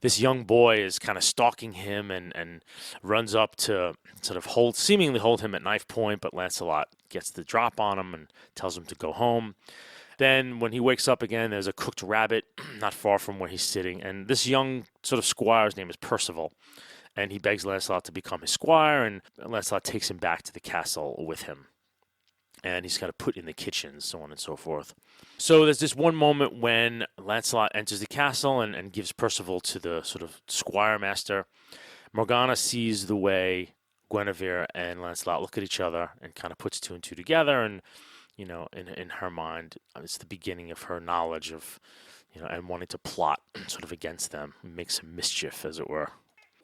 this young boy is kind of stalking him and runs up to sort of seemingly hold him at knife point, but Lancelot gets the drop on him and tells him to go home. Then when he wakes up again, there's a cooked rabbit not far from where he's sitting, and this young sort of squire's name is Percival, and he begs Lancelot to become his squire, and Lancelot takes him back to the castle with him. And he's kind of put in the kitchen, so on and so forth. So there's this one moment when Lancelot enters the castle and gives Percival to the sort of squire master. Morgana sees the way Guinevere and Lancelot look at each other and kind of puts two and two together. And, in her mind, it's the beginning of her knowledge of, and wanting to plot sort of against them, make some mischief, as it were.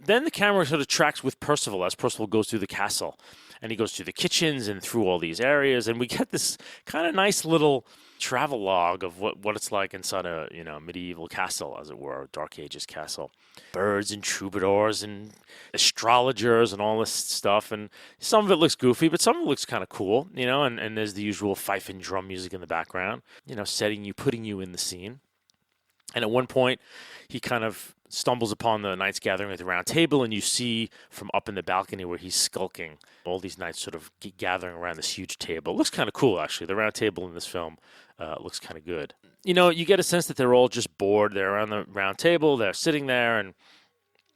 Then the camera sort of tracks with Percival as Percival goes through the castle, and he goes through the kitchens and through all these areas, and we get this kind of nice little travel log of what it's like inside a medieval castle, as it were, a Dark Ages castle. Birds and troubadours and astrologers and all this stuff, and some of it looks goofy, but some of it looks kind of cool, and there's the usual fife and drum music in the background, putting you in the scene. And at one point, he kind of stumbles upon the knights gathering at the round table, and you see from up in the balcony where he's skulking, all these knights sort of gathering around this huge table. It looks kind of cool, actually. The round table in this film looks kind of good. You get a sense that they're all just bored. They're around the round table. They're sitting there, and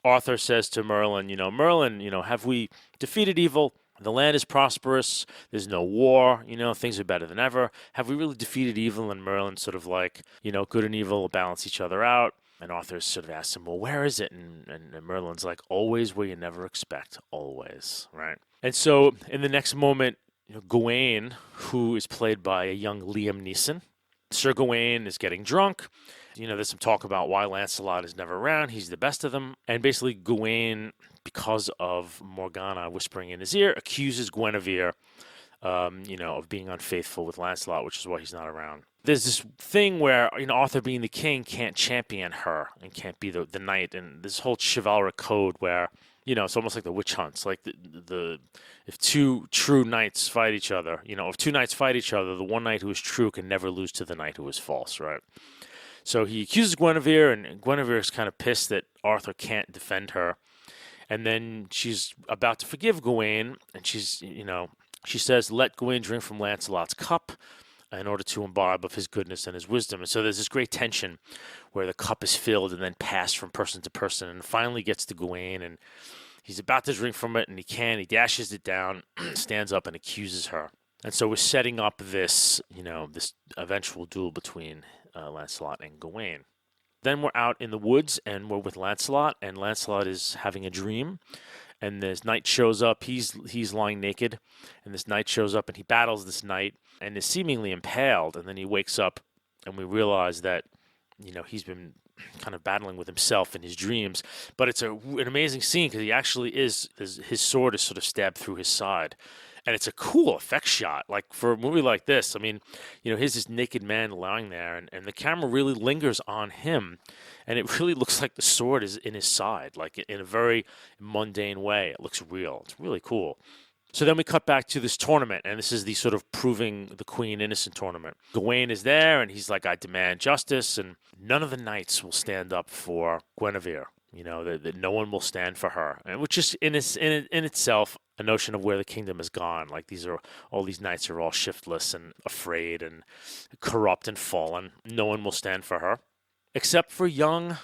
Arthur says to Merlin, Merlin, have we defeated evil? The land is prosperous. There's no war. Things are better than ever. Have we really defeated evil? And Merlin's sort of like, good and evil will balance each other out. And Arthur sort of asks him, well, where is it? And Merlin's like, always where you never expect, always, right? And so in the next moment, Gawain, who is played by a young Liam Neeson, Sir Gawain is getting drunk. There's some talk about why Lancelot is never around. He's the best of them. And basically Gawain, because of Morgana whispering in his ear, accuses Guinevere, of being unfaithful with Lancelot, which is why he's not around. There's this thing where, Arthur being the king can't champion her and can't be the knight. And this whole chivalric code where, it's almost like the witch hunts. Like if two true knights fight each other, if two knights fight each other, the one knight who is true can never lose to the knight who is false, right? So he accuses Guinevere, and Guinevere is kind of pissed that Arthur can't defend her. And then she's about to forgive Gawain, and she says, let Gawain drink from Lancelot's cup in order to imbibe of his goodness and his wisdom. And so there's this great tension where the cup is filled and then passed from person to person, and finally gets to Gawain, and he's about to drink from it, and he dashes it down, stands up and accuses her. And so we're setting up this, this eventual duel between Lancelot and Gawain. Then we're out in the woods, and we're with Lancelot, and Lancelot is having a dream, and this knight shows up. He's lying naked, and this knight shows up, and he battles this knight, and is seemingly impaled, and then he wakes up, and we realize that, he's been kind of battling with himself in his dreams, but it's an amazing scene, because he actually his sword is sort of stabbed through his side. And it's a cool effect shot. Like, for a movie like this, I mean, here's this naked man lying there, and the camera really lingers on him, and it really looks like the sword is in his side, like in a very mundane way. It looks real. It's really cool. So then we cut back to this tournament, and this is the sort of proving the queen innocent tournament. Gawain is there, and he's like, I demand justice, and none of the knights will stand up for Guinevere. That no one will stand for her, and which is in itself a notion of where the kingdom has gone. Like, all these knights are all shiftless and afraid and corrupt and fallen. No one will stand for her, except for young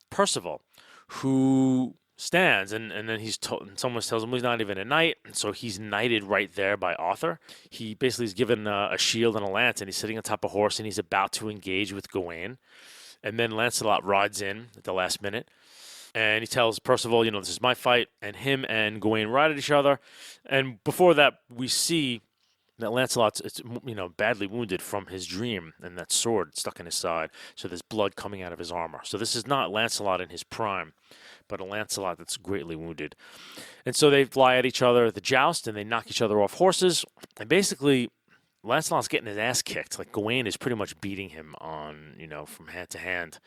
Percival, who stands, and then someone tells him he's not even a knight, and so he's knighted right there by Arthur. He basically is given a shield and a lance, and he's sitting on top of a horse, and he's about to engage with Gawain, and then Lancelot rides in at the last minute. And he tells Percival, this is my fight, and him and Gawain ride at each other. And before that, we see that Lancelot's, badly wounded from his dream, and that sword stuck in his side. So there's blood coming out of his armor. So this is not Lancelot in his prime, but a Lancelot that's greatly wounded. And so they fly at each other at the joust, and they knock each other off horses. And basically, Lancelot's getting his ass kicked. Like, Gawain is pretty much beating him on, from hand to hand.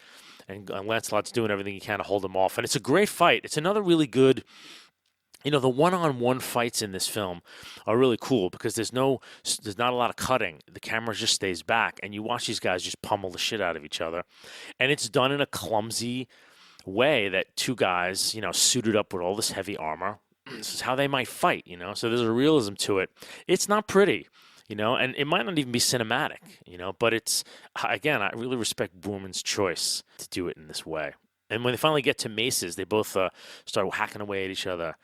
And Lancelot's doing everything he can to hold him off. And it's a great fight. It's another really good, the one-on-one fights in this film are really cool because there's not a lot of cutting. The camera just stays back, and you watch these guys just pummel the shit out of each other. And it's done in a clumsy way that two guys, suited up with all this heavy armor, this is how they might fight, So there's a realism to it. It's not pretty. And it might not even be cinematic, but it's, again, I really respect Boorman's choice to do it in this way. And when they finally get to maces, they both start hacking away at each other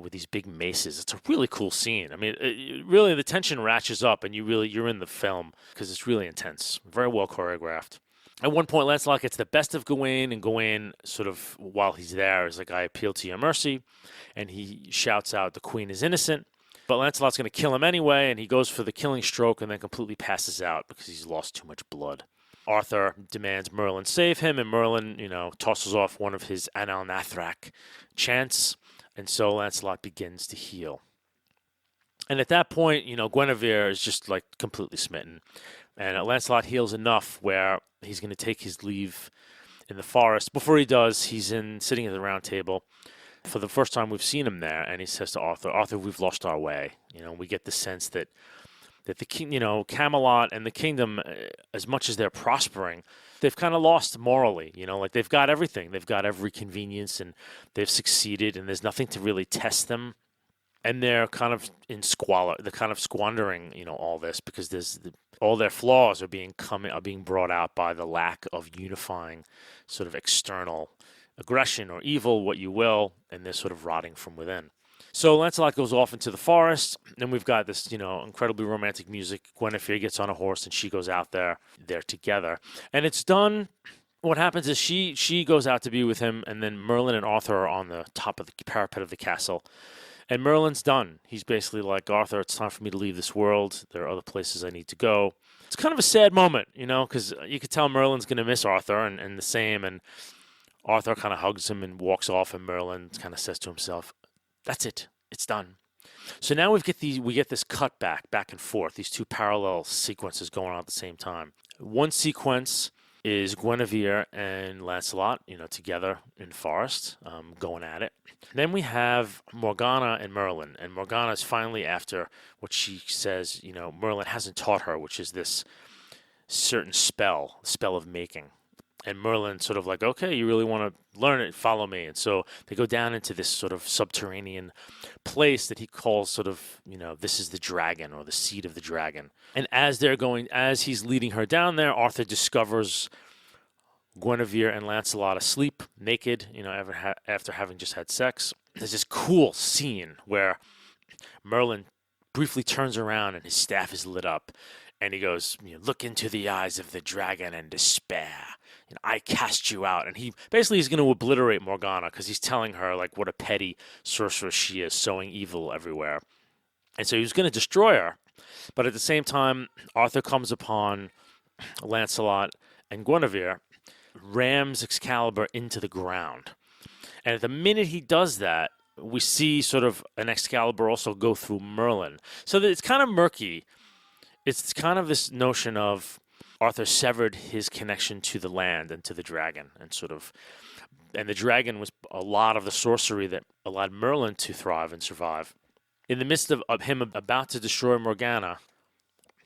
with these big maces. It's a really cool scene. I mean, really, the tension ratchets up, and you're in the film because it's really intense, very well choreographed. At one point, Lancelot gets the best of Gawain, and Gawain sort of, while he's there, is like, I appeal to your mercy, and he shouts out, the queen is innocent. But Lancelot's going to kill him anyway, and he goes for the killing stroke and then completely passes out because he's lost too much blood. Arthur demands Merlin save him, and Merlin, tosses off one of his Anal Nathrak chants, and so Lancelot begins to heal. And at that point, Guinevere is just like completely smitten. And Lancelot heals enough where he's going to take his leave in the forest. Before he does, he's sitting at the round table. For the first time we've seen him there, and he says to Arthur, "Arthur, we've lost our way." We get the sense that the king, Camelot and the kingdom, as much as they're prospering, they've kind of lost morally. Like they've got everything, they've got every convenience, and they've succeeded, and there's nothing to really test them. And they're kind of in squalor. They're kind of squandering, all this because all their flaws are being brought out by the lack of unifying, sort of external aggression or evil, what you will, and they're sort of rotting from within. So Lancelot goes off into the forest, and we've got this, incredibly romantic music. Guinevere gets on a horse, and she goes out there. They're together, and it's done. What happens is she goes out to be with him, and then Merlin and Arthur are on the top of the parapet of the castle. And Merlin's done. He's basically like, "Arthur, it's time for me to leave this world. There are other places I need to go." It's kind of a sad moment, because you could tell Merlin's going to miss Arthur and the same. And Arthur kind of hugs him and walks off, and Merlin kind of says to himself, "That's it. It's done." So now we get this cut back and forth, these two parallel sequences going on at the same time. One sequence is Guinevere and Lancelot, together in the forest, going at it. Then we have Morgana and Merlin, and Morgana is finally after what she says, Merlin hasn't taught her, which is this certain spell of making. And Merlin sort of like, "Okay, you really want to learn it, follow me." And so they go down into this sort of subterranean place that he calls sort of, this is the dragon, or the seat of the dragon. And as he's leading her down there, Arthur discovers Guinevere and Lancelot asleep, naked, after having just had sex. There's this cool scene where Merlin briefly turns around and his staff is lit up. And he goes, "Look into the eyes of the dragon and despair. I cast you out." And he's going to obliterate Morgana because he's telling her like what a petty sorceress she is, sowing evil everywhere. And so he was going to destroy her. But at the same time, Arthur comes upon Lancelot and Guinevere, rams Excalibur into the ground. And at the minute he does that, we see sort of an Excalibur also go through Merlin. So that it's kind of murky. It's kind of this notion of Arthur severed his connection to the land and to the dragon, and the dragon was a lot of the sorcery that allowed Merlin to thrive and survive. In the midst of him about to destroy Morgana,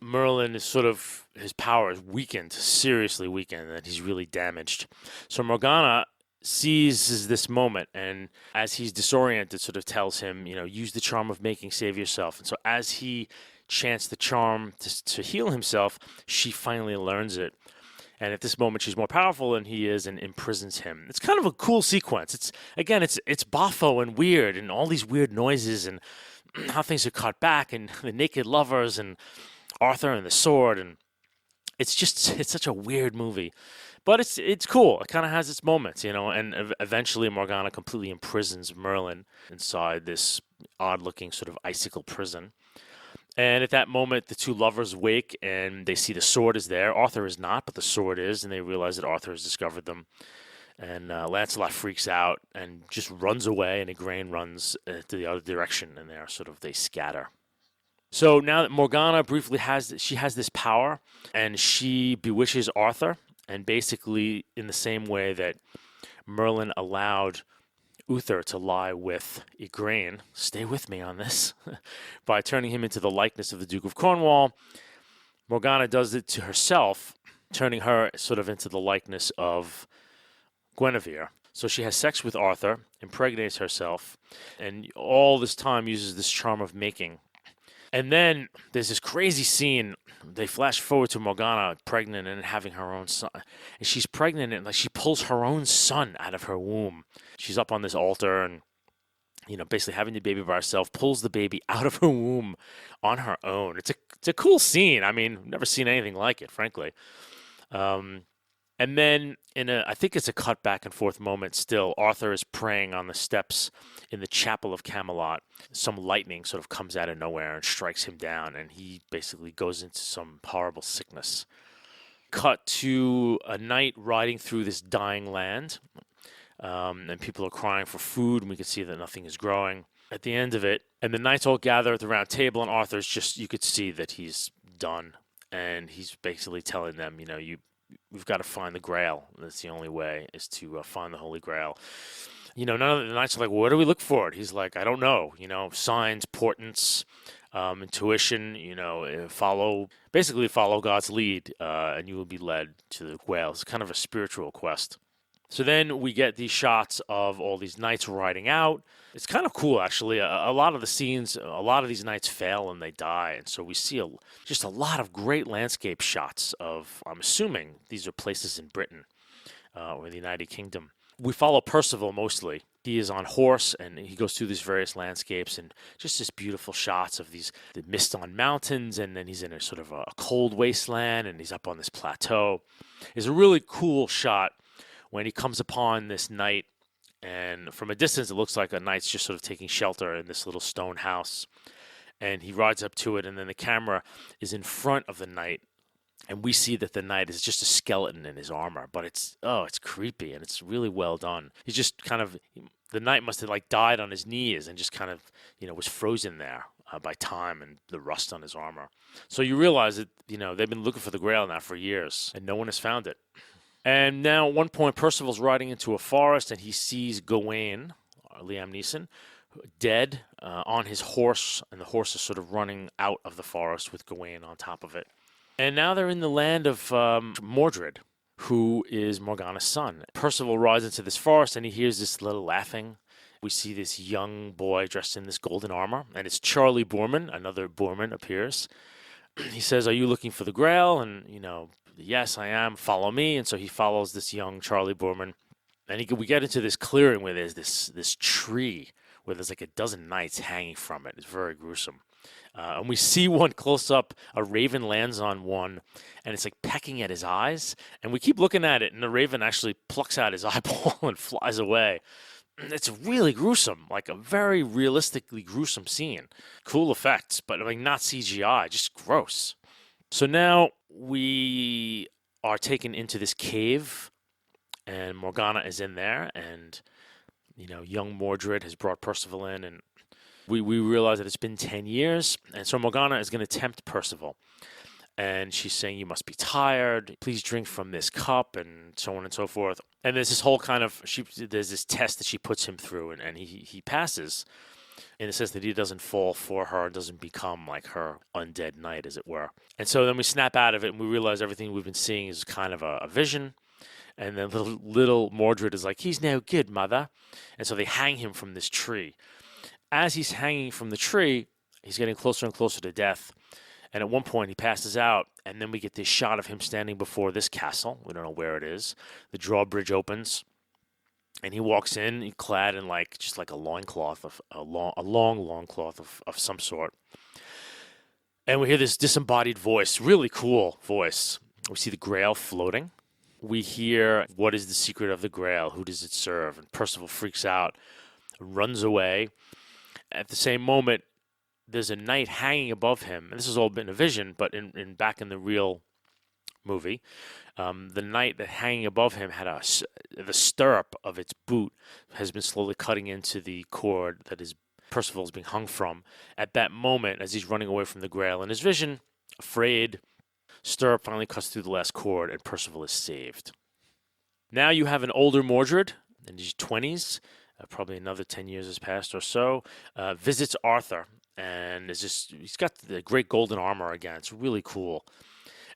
Merlin is his power is weakened, seriously weakened, and he's really damaged. So Morgana seizes this moment, and as he's disoriented, sort of tells him, use the charm of making, save yourself. And so as he chants the charm to heal himself, she finally learns it. And at this moment, she's more powerful than he is and imprisons him. It's kind of a cool sequence. It's boffo and weird, and all these weird noises, and how things are cut back, and the naked lovers, and Arthur and the sword, and it's such a weird movie. But it's cool. It kind of has its moments, and eventually Morgana completely imprisons Merlin inside this odd-looking sort of icicle prison. And at that moment, the two lovers wake, and they see the sword is there. Arthur is not, but the sword is, and they realize that Arthur has discovered them. And Lancelot freaks out and just runs away, and Igraine runs to the other direction, and they scatter. So now that Morgana briefly has this power, and she bewitches Arthur, and basically in the same way that Merlin allowed Uther to lie with Igraine, stay with me on this, by turning him into the likeness of the Duke of Cornwall, Morgana does it to herself, turning her sort of into the likeness of Guinevere. So she has sex with Arthur, impregnates herself, and all this time uses this charm of making. And then there's this crazy scene. They flash forward to Morgana pregnant and having her own son. And she's pregnant and she pulls her own son out of her womb. She's up on this altar and, basically having the baby by herself, pulls the baby out of her womb on her own. It's a cool scene. I mean, never seen anything like it, frankly. And then I think it's a cut back and forth moment still, Arthur is praying on the steps in the chapel of Camelot. Some lightning sort of comes out of nowhere and strikes him down, and he basically goes into some horrible sickness. cut to a knight riding through this dying land, and people are crying for food, and we can see that nothing is growing. At the end of it, and the knights all gather at the round table, and Arthur's just, you could see that he's done, and he's basically telling them, we've got to find the Grail. That's the only way, is to find the Holy Grail. None of the knights are like, well, where do we look for it? He's like, I don't know. Signs, portents, intuition. Follow God's lead, and you will be led to the Grail. It's kind of a spiritual quest. So then we get these shots of all these knights riding out. It's kind of cool, actually. A lot of the scenes, a lot of these knights fail and they die. And so we see just a lot of great landscape shots of, I'm assuming these are places in Britain or the United Kingdom. We follow Percival mostly. He is on horse and he goes through these various landscapes and just this beautiful shots of the mist on mountains, and then he's in a sort of a cold wasteland and he's up on this plateau. It's a really cool shot when he comes upon this knight, and from a distance it looks like a knight's just sort of taking shelter in this little stone house, and he rides up to it, and then the camera is in front of the knight, and we see that the knight is just a skeleton in his armor, but it's creepy, and it's really well done. He's just kind of, the knight must have like died on his knees and just kind of, was frozen there by time and the rust on his armor. So you realize that, they've been looking for the Grail now for years, and no one has found it. And now at one point, Percival's riding into a forest, and he sees Gawain, Liam Neeson, dead on his horse, and the horse is sort of running out of the forest with Gawain on top of it. And now they're in the land of Mordred, who is Morgana's son. Percival rides into this forest, and he hears this little laughing. We see this young boy dressed in this golden armor, and it's Charlie Boorman. Another Boorman appears. He says, "Are you looking for the Grail?" And, "Yes, I am. Follow me." And so he follows this young Charlie Boorman. And we get into this clearing where there's this tree where there's like a dozen knights hanging from it. It's very gruesome. And we see one close up. A raven lands on one, and it's like pecking at his eyes. And we keep looking at it, and the raven actually plucks out his eyeball and flies away. It's really gruesome, like a very realistically gruesome scene. Cool effects, but not CGI, just gross. So now we are taken into this cave, and Morgana is in there, and young Mordred has brought Percival in, and we realize that it's been 10 years, and so Morgana is going to tempt Percival. And she's saying, "You must be tired. Please drink from this cup," and so on and so forth. And there's this whole kind of, there's this test that she puts him through, and he passes in the sense that he doesn't fall for her, doesn't become like her undead knight, as it were. And so then we snap out of it, and we realize everything we've been seeing is kind of a vision. And then little Mordred is like, "He's no good, mother." And so they hang him from this tree. As he's hanging from the tree, he's getting closer and closer to death. And at one point, he passes out, and then we get this shot of him standing before this castle. We don't know where it is. The drawbridge opens, and he walks in, clad in just like a loincloth, a long loincloth of some sort. And we hear this disembodied voice, really cool voice. We see the Grail floating. We hear, "What is the secret of the Grail? Who does it serve?" And Percival freaks out, runs away. At the same moment, there's a knight hanging above him, and this has all been a vision, but back in the real movie, the knight that hanging above him had the stirrup of its boot has been slowly cutting into the cord that Percival is being hung from. At that moment, as he's running away from the Grail in his vision, afraid, stirrup finally cuts through the last cord, and Percival is saved. Now you have an older Mordred in his 20s, probably another 10 years has passed or so, visits Arthur. And he's got the great golden armor again. It's really cool.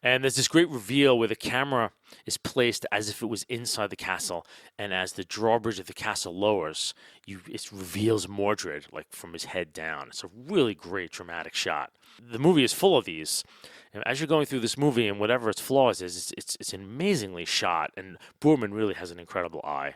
And there's this great reveal where the camera is placed as if it was inside the castle. And as the drawbridge of the castle lowers, it reveals Mordred, like from his head down. It's a really great dramatic shot. The movie is full of these. And as you're going through this movie, and whatever its flaws is, it's amazingly shot. And Boorman really has an incredible eye.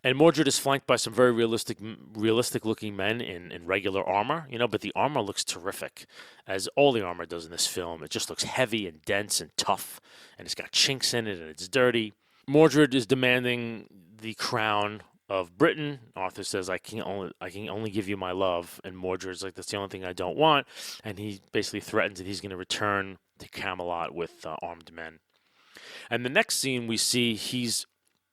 And Mordred is flanked by some very realistic-looking men in regular armor, but the armor looks terrific, as all the armor does in this film. It just looks heavy and dense and tough, and it's got chinks in it, and it's dirty. Mordred is demanding the crown of Britain. Arthur says, I can only give you my love," and Mordred's like, "That's the only thing I don't want," and he basically threatens that he's going to return to Camelot with armed men. And the next scene we see,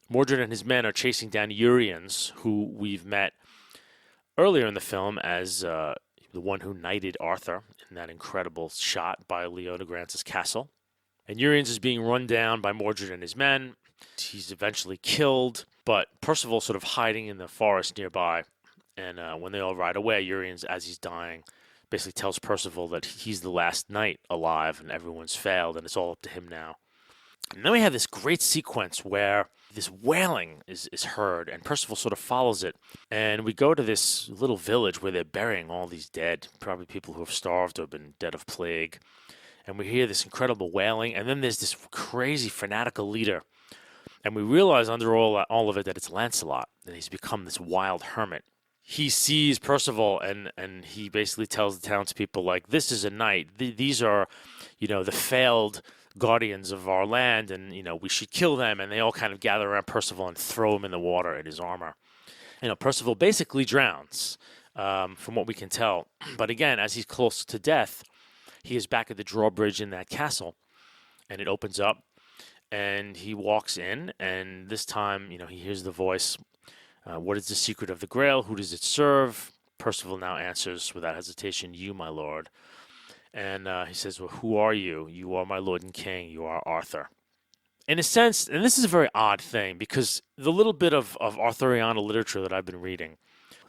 Mordred and his men are chasing down Urians, who we've met earlier in the film as the one who knighted Arthur in that incredible shot by Leodegrance' castle. And Urians is being run down by Mordred and his men. He's eventually killed, but Percival sort of hiding in the forest nearby. And when they all ride away, Urians, as he's dying, basically tells Percival that he's the last knight alive and everyone's failed and it's all up to him now. And then we have this great sequence where this wailing is heard, and Percival sort of follows it. And we go to this little village where they're burying all these dead, probably people who have starved or have been dead of plague. And we hear this incredible wailing, and then there's this crazy fanatical leader. And we realize under all of it that it's Lancelot, and he's become this wild hermit. He sees Percival, and he basically tells the townspeople, like, this is a knight. These are, the failed guardians of our land, and, we should kill them. And they all kind of gather around Percival and throw him in the water in his armor. Percival basically drowns, from what we can tell. But again, as he's close to death, he is back at the drawbridge in that castle, and it opens up, and he walks in, and this time, he hears the voice. What is the secret of the Grail? Who does it serve? Percival now answers without hesitation, you, my lord. And he says, well, who are you? You are my lord and king. You are Arthur. In a sense, and this is a very odd thing, because the little bit of Arthuriana literature that I've been reading,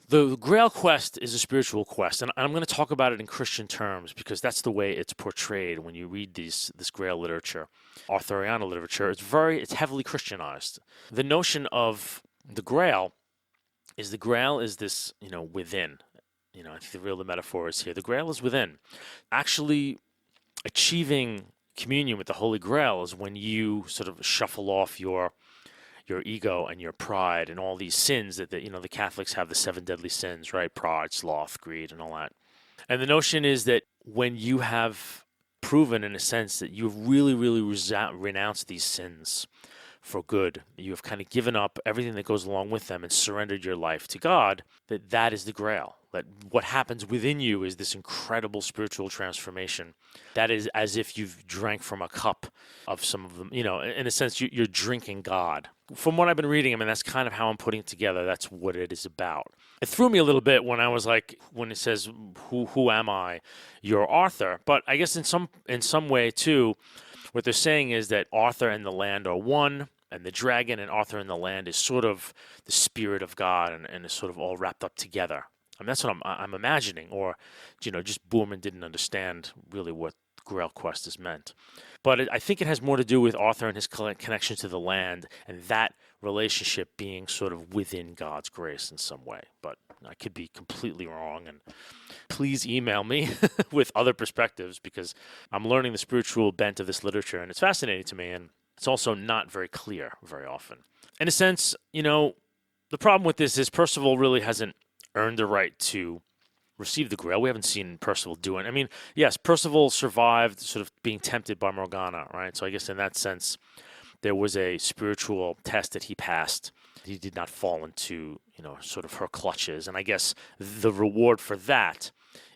the Grail quest is a spiritual quest, and I'm going to talk about it in Christian terms because that's the way it's portrayed when you read this Grail literature. Arthuriana literature, it's heavily Christianized. The notion of the Grail is this, within. I think the metaphor is here. The Grail is within. Actually, achieving communion with the Holy Grail is when you sort of shuffle off your ego and your pride and all these sins that the Catholics have, the 7 deadly sins, right? Pride, sloth, greed, and all that. And the notion is that when you have proven, in a sense, that you've really, really renounced these sins for good, you have kind of given up everything that goes along with them and surrendered your life to God, that is the Grail. That what happens within you is this incredible spiritual transformation. That is as if you've drank from a cup of some of them, in a sense, you're drinking God. From what I've been reading, that's kind of how I'm putting it together. That's what it is about. It threw me a little bit when I was like, when it says, who am I? You're Arthur. But I guess in some way, too, what they're saying is that Arthur and the land are one, and the dragon and Arthur and the land is sort of the spirit of God and is sort of all wrapped up together. That's what I'm imagining, or, just Boorman didn't understand really what Grail Quest is meant. But I think it has more to do with Arthur and his connection to the land and that relationship being sort of within God's grace in some way. But I could be completely wrong, and please email me with other perspectives because I'm learning the spiritual bent of this literature, and it's fascinating to me, and it's also not very clear very often. In a sense, the problem with this is Percival really hasn't earned the right to receive the Grail. We haven't seen Percival do it. Yes, Percival survived sort of being tempted by Morgana, right? So I guess in that sense, there was a spiritual test that he passed. He did not fall into, sort of her clutches. And I guess the reward for that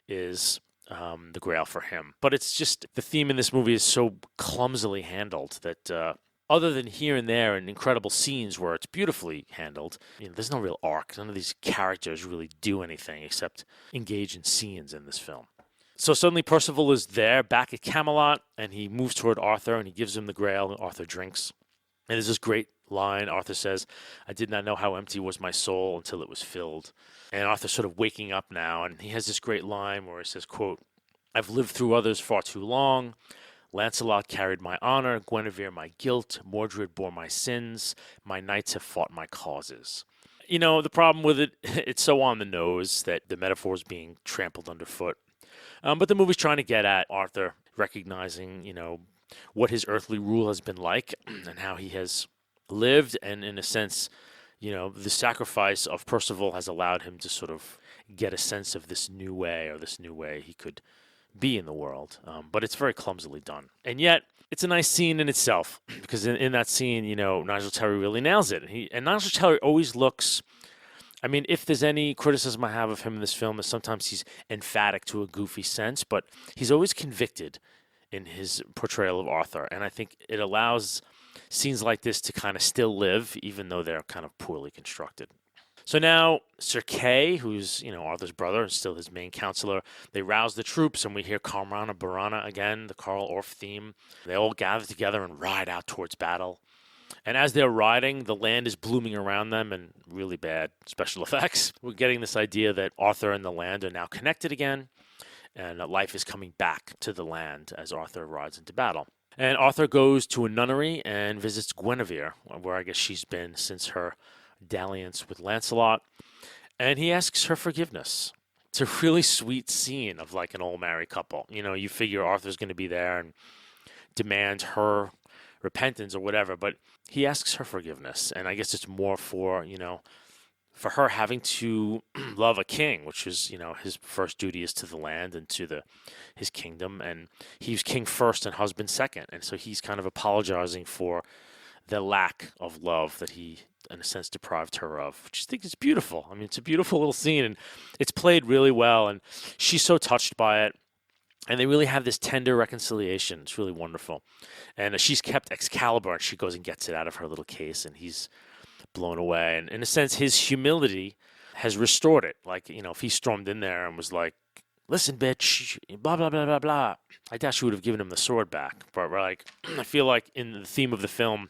is the Grail for him. But it's just, the theme in this movie is so clumsily handled that other than here and there in incredible scenes where it's beautifully handled, there's no real arc. None of these characters really do anything except engage in scenes in this film. So suddenly Percival is there, back at Camelot, and he moves toward Arthur, and he gives him the Grail, and Arthur drinks. And there's this great line. Arthur says, I did not know how empty was my soul until it was filled. And Arthur's sort of waking up now, and he has this great line where he says, quote, I've lived through others far too long. Lancelot carried my honor, Guinevere my guilt, Mordred bore my sins, my knights have fought my causes. The problem with it, it's so on the nose that the metaphor is being trampled underfoot. But the movie's trying to get at Arthur recognizing, what his earthly rule has been like and how he has lived. And in a sense, the sacrifice of Percival has allowed him to sort of get a sense of this new way he could be in the world. But it's very clumsily done. And yet, it's a nice scene in itself because in that scene, Nigel Terry really nails it. And Nigel Terry always looks... if there's any criticism I have of him in this film is sometimes he's emphatic to a goofy sense, but he's always convicted in his portrayal of Arthur. And I think it allows scenes like this to kind of still live, even though they're kind of poorly constructed. So now Sir Kay, who's, Arthur's brother, is still his main counselor. They rouse the troops, and we hear Karmrana Burana again, the Karl Orff theme. They all gather together and ride out towards battle. And as they're riding, the land is blooming around them and really bad special effects. We're getting this idea that Arthur and the land are now connected again, and life is coming back to the land as Arthur rides into battle. And Arthur goes to a nunnery and visits Guinevere, where I guess she's been since her dalliance with Lancelot, and he asks her forgiveness. It's a really sweet scene of like an old married couple. You figure Arthur's going to be there and demand her repentance or whatever, but he asks her forgiveness, and I guess it's more for for her having to love a king, which is his first duty is to the land and to his kingdom, and he's king first and husband second, and so he's kind of apologizing for the lack of love that he, in a sense, deprived her of, which I think is beautiful. I mean, it's a beautiful little scene, and it's played really well, and she's so touched by it. And they really have this tender reconciliation. It's really wonderful. And she's kept Excalibur, and she goes and gets it out of her little case, and he's blown away. And in a sense, his humility has restored it. Like, if he stormed in there and was like, listen, bitch, blah, blah, blah, blah, blah, I doubt she would have given him the sword back. But like, I feel like in the theme of the film,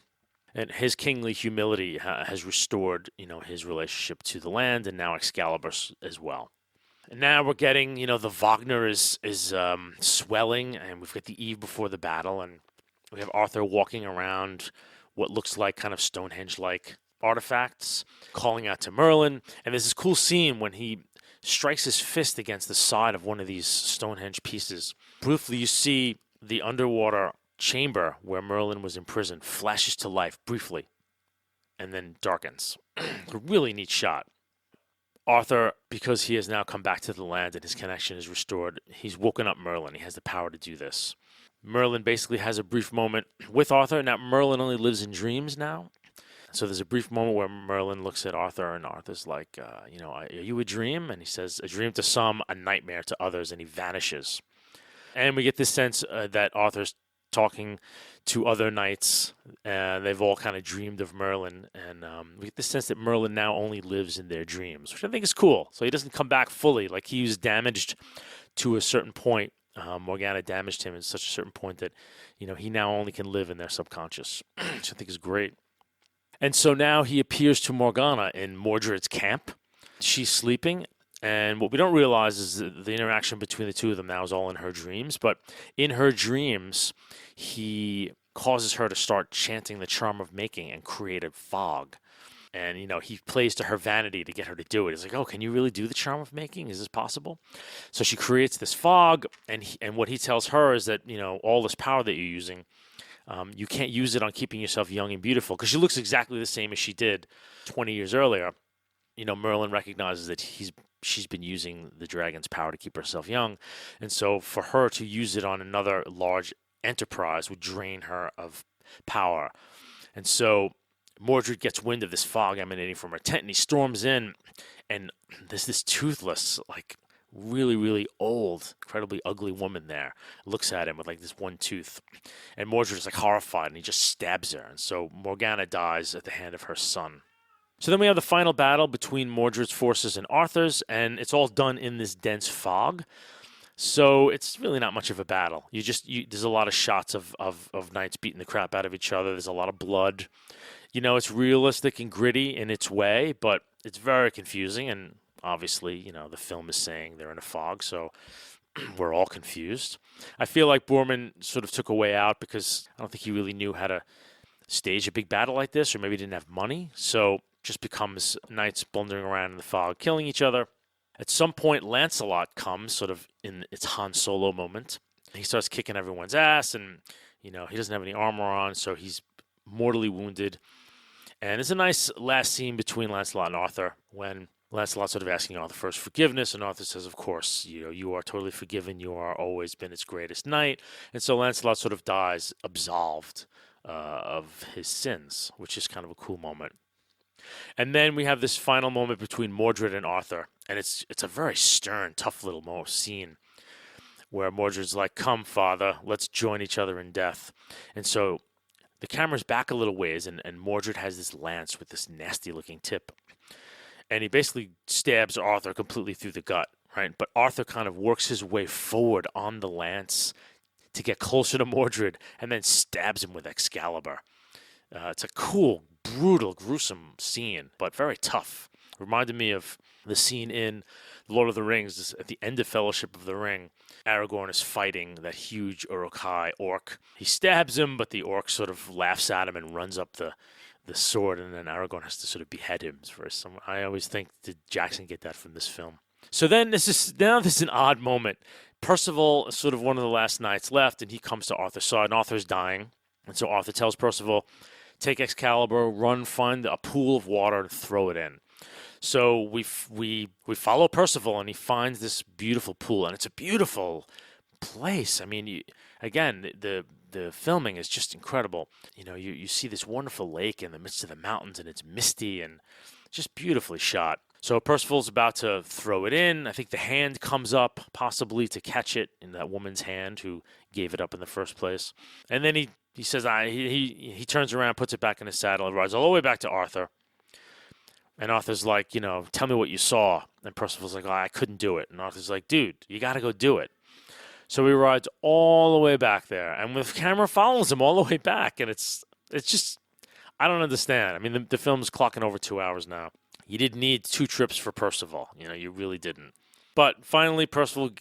and his kingly humility has restored, his relationship to the land, and now Excalibur as well. And now we're getting, the Wagner is swelling, and we've got the eve before the battle, and we have Arthur walking around what looks like kind of Stonehenge-like artifacts, calling out to Merlin. And there's this cool scene when he strikes his fist against the side of one of these Stonehenge pieces. Briefly, you see the underwater chamber where Merlin was imprisoned flashes to life briefly and then darkens. A really neat shot. Arthur, because he has now come back to the land and his connection is restored, he's woken up Merlin. He has the power to do this. Merlin basically has a brief moment with Arthur. Now, Merlin only lives in dreams now. So there's a brief moment where Merlin looks at Arthur, and Arthur's like, are you a dream? And he says, a dream to some, a nightmare to others, and he vanishes. And we get this sense that Arthur's talking to other knights, and they've all kind of dreamed of Merlin, and we get the sense that Merlin now only lives in their dreams, which I think is cool. So he doesn't come back fully. Like, he was damaged to a certain point. Morgana damaged him at such a certain point that, he now only can live in their subconscious, which I think is great. And so now he appears to Morgana in Mordred's camp. She's sleeping, and what we don't realize is that the interaction between the two of them now is all in her dreams. But in her dreams, he causes her to start chanting the charm of making and create a fog. And, he plays to her vanity to get her to do it. He's like, oh, can you really do the charm of making? Is this possible? So she creates this fog, and what he tells her is that, all this power that you're using, you can't use it on keeping yourself young and beautiful, because she looks exactly the same as she did 20 years earlier. Merlin recognizes that she's been using the dragon's power to keep herself young, and so for her to use it on another large enterprise would drain her of power. And so Mordred gets wind of this fog emanating from her tent, and he storms in, and there's this toothless, like, really, really old, incredibly ugly woman there. Looks at him with like this one tooth. And Mordred is like horrified, and he just stabs her. And so Morgana dies at the hand of her son. So then we have the final battle between Mordred's forces and Arthur's, and it's all done in this dense fog. So it's really not much of a battle. There's a lot of shots of knights beating the crap out of each other. There's a lot of blood. It's realistic and gritty in its way, but it's very confusing. And obviously, the film is saying they're in a fog, so we're all confused. I feel like Boorman sort of took a way out because I don't think he really knew how to stage a big battle like this, or maybe didn't have money. So just becomes knights blundering around in the fog, killing each other. At some point, Lancelot comes, sort of in its Han Solo moment. He starts kicking everyone's ass, and, he doesn't have any armor on, so he's mortally wounded. And it's a nice last scene between Lancelot and Arthur when Lancelot's sort of asking Arthur for his forgiveness, and Arthur says, of course, you are totally forgiven. You are always been its greatest knight. And so Lancelot sort of dies absolved of his sins, which is kind of a cool moment. And then we have this final moment between Mordred and Arthur, and it's a very stern, tough little scene where Mordred's like, come, father, let's join each other in death. And so the camera's back a little ways, and Mordred has this lance with this nasty looking tip. And he basically stabs Arthur completely through the gut, right? But Arthur kind of works his way forward on the lance to get closer to Mordred and then stabs him with Excalibur. It's a cool, brutal, gruesome scene, but very tough. Reminded me of the scene in Lord of the Rings at the end of Fellowship of the Ring. Aragorn is fighting that huge Uruk-hai orc. He stabs him, but the orc sort of laughs at him and runs up the sword, and then Aragorn has to sort of behead him. I always think, did Jackson get that from this film? So then this is an odd moment. Percival is sort of one of the last knights left, and he comes to Arthur's side, and Arthur's dying. And so Arthur tells Percival, take Excalibur, run, find a pool of water, and throw it in. So we follow Percival, and he finds this beautiful pool, and it's a beautiful place. I mean, the filming is just incredible. You see this wonderful lake in the midst of the mountains, and it's misty and just beautifully shot. So Percival's about to throw it in. I think the hand comes up, possibly to catch it, in that woman's hand who gave it up in the first place. And then he says, he turns around, puts it back in his saddle, and rides all the way back to Arthur. And Arthur's like, tell me what you saw. And Percival's like, I couldn't do it. And Arthur's like, dude, you got to go do it. So he rides all the way back there, and the camera follows him all the way back, and it's just, I don't understand. I mean, the film's clocking over 2 hours now. You didn't need 2 trips for Percival. You really didn't. But finally, Percival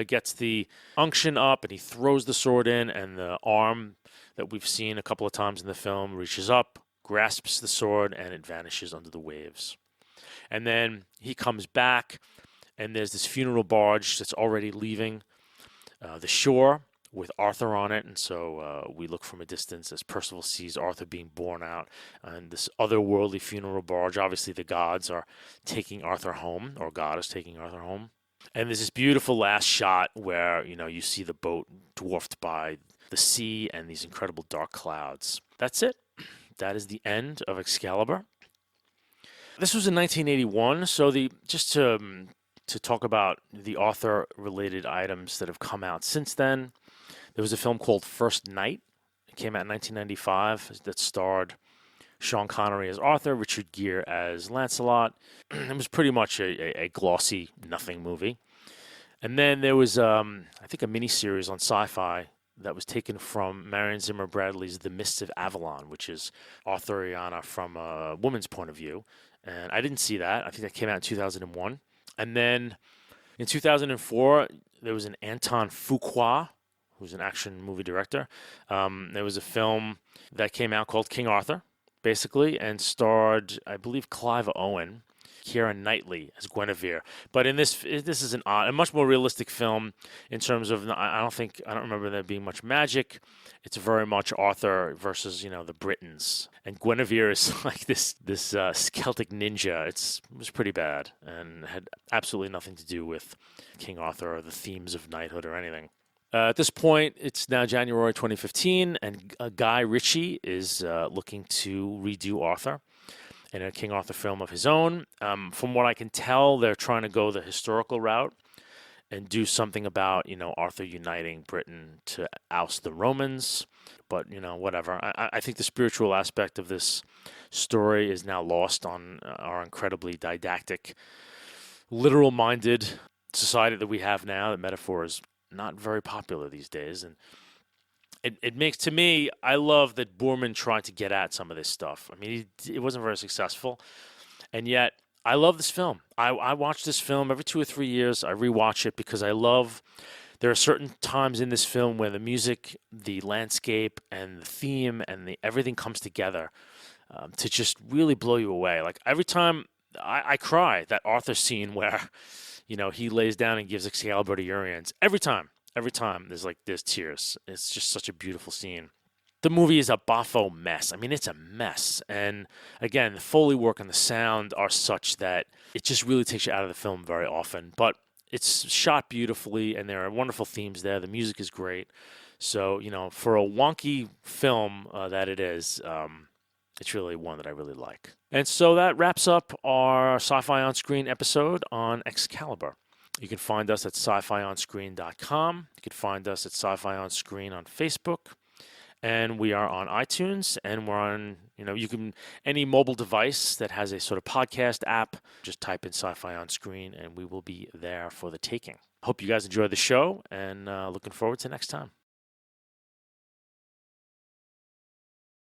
gets the unction up, and he throws the sword in, and the arm that we've seen a couple of times in the film reaches up, grasps the sword, and it vanishes under the waves. And then he comes back, and there's this funeral barge that's already leaving the shore with Arthur on it, and so we look from a distance as Percival sees Arthur being borne out, and this otherworldly funeral barge. Obviously, the gods are taking Arthur home, or God is taking Arthur home. And there's this beautiful last shot where you see the boat dwarfed by the sea and these incredible dark clouds. That's it. That is the end of Excalibur. This was in 1981, so just to talk about the Arthur-related items that have come out since then. There was a film called First Knight. It came out in 1995 that starred Sean Connery as Arthur, Richard Gere as Lancelot. It was pretty much a glossy nothing movie. And then there was, I think, a miniseries on SCIFI that was taken from Marion Zimmer Bradley's The Mists of Avalon, which is Arthuriana from a woman's point of view. And I didn't see that. I think that came out in 2001. And then in 2004, there was an Anton Fuqua, who's an action movie director. There was a film that came out called King Arthur, basically, and starred, I believe, Clive Owen, Keira Knightley as Guinevere. But in this is a much more realistic film in terms of, I don't remember there being much magic. It's very much Arthur versus, the Britons. And Guinevere is like this Celtic ninja. It was pretty bad and had absolutely nothing to do with King Arthur or the themes of knighthood or anything. At this point, it's now January 2015, and Guy Ritchie is looking to redo Arthur in a King Arthur film of his own. From what I can tell, they're trying to go the historical route and do something about, Arthur uniting Britain to oust the Romans. But, whatever. I think the spiritual aspect of this story is now lost on our incredibly didactic, literal-minded society that we have now. The metaphor is not very popular these days. And it makes, to me, I love that Boorman tried to get at some of this stuff. I mean, it wasn't very successful. And yet, I love this film. I watch this film every 2 or 3 years. I rewatch it because there are certain times in this film where the music, the landscape, and the theme, and everything comes together to just really blow you away. Like, every time I cry, that Arthur scene where, he lays down and gives Excalibur to Uriens. Every time there's tears. It's just such a beautiful scene. The movie is a boffo mess. I mean, it's a mess. And again, the Foley work and the sound are such that it just really takes you out of the film very often. But it's shot beautifully, and there are wonderful themes there. The music is great. So, for a wonky film that it is, it's really one that I really like. And so that wraps up our Sci-Fi On Screen episode on Excalibur. You can find us at sci-fionscreen.com. You can find us at Sci-Fi On Screen on Facebook. And we are on iTunes, and we're on, you can, any mobile device that has a sort of podcast app, just type in Sci-Fi on Screen, and we will be there for the taking. Hope you guys enjoy the show, and looking forward to next time.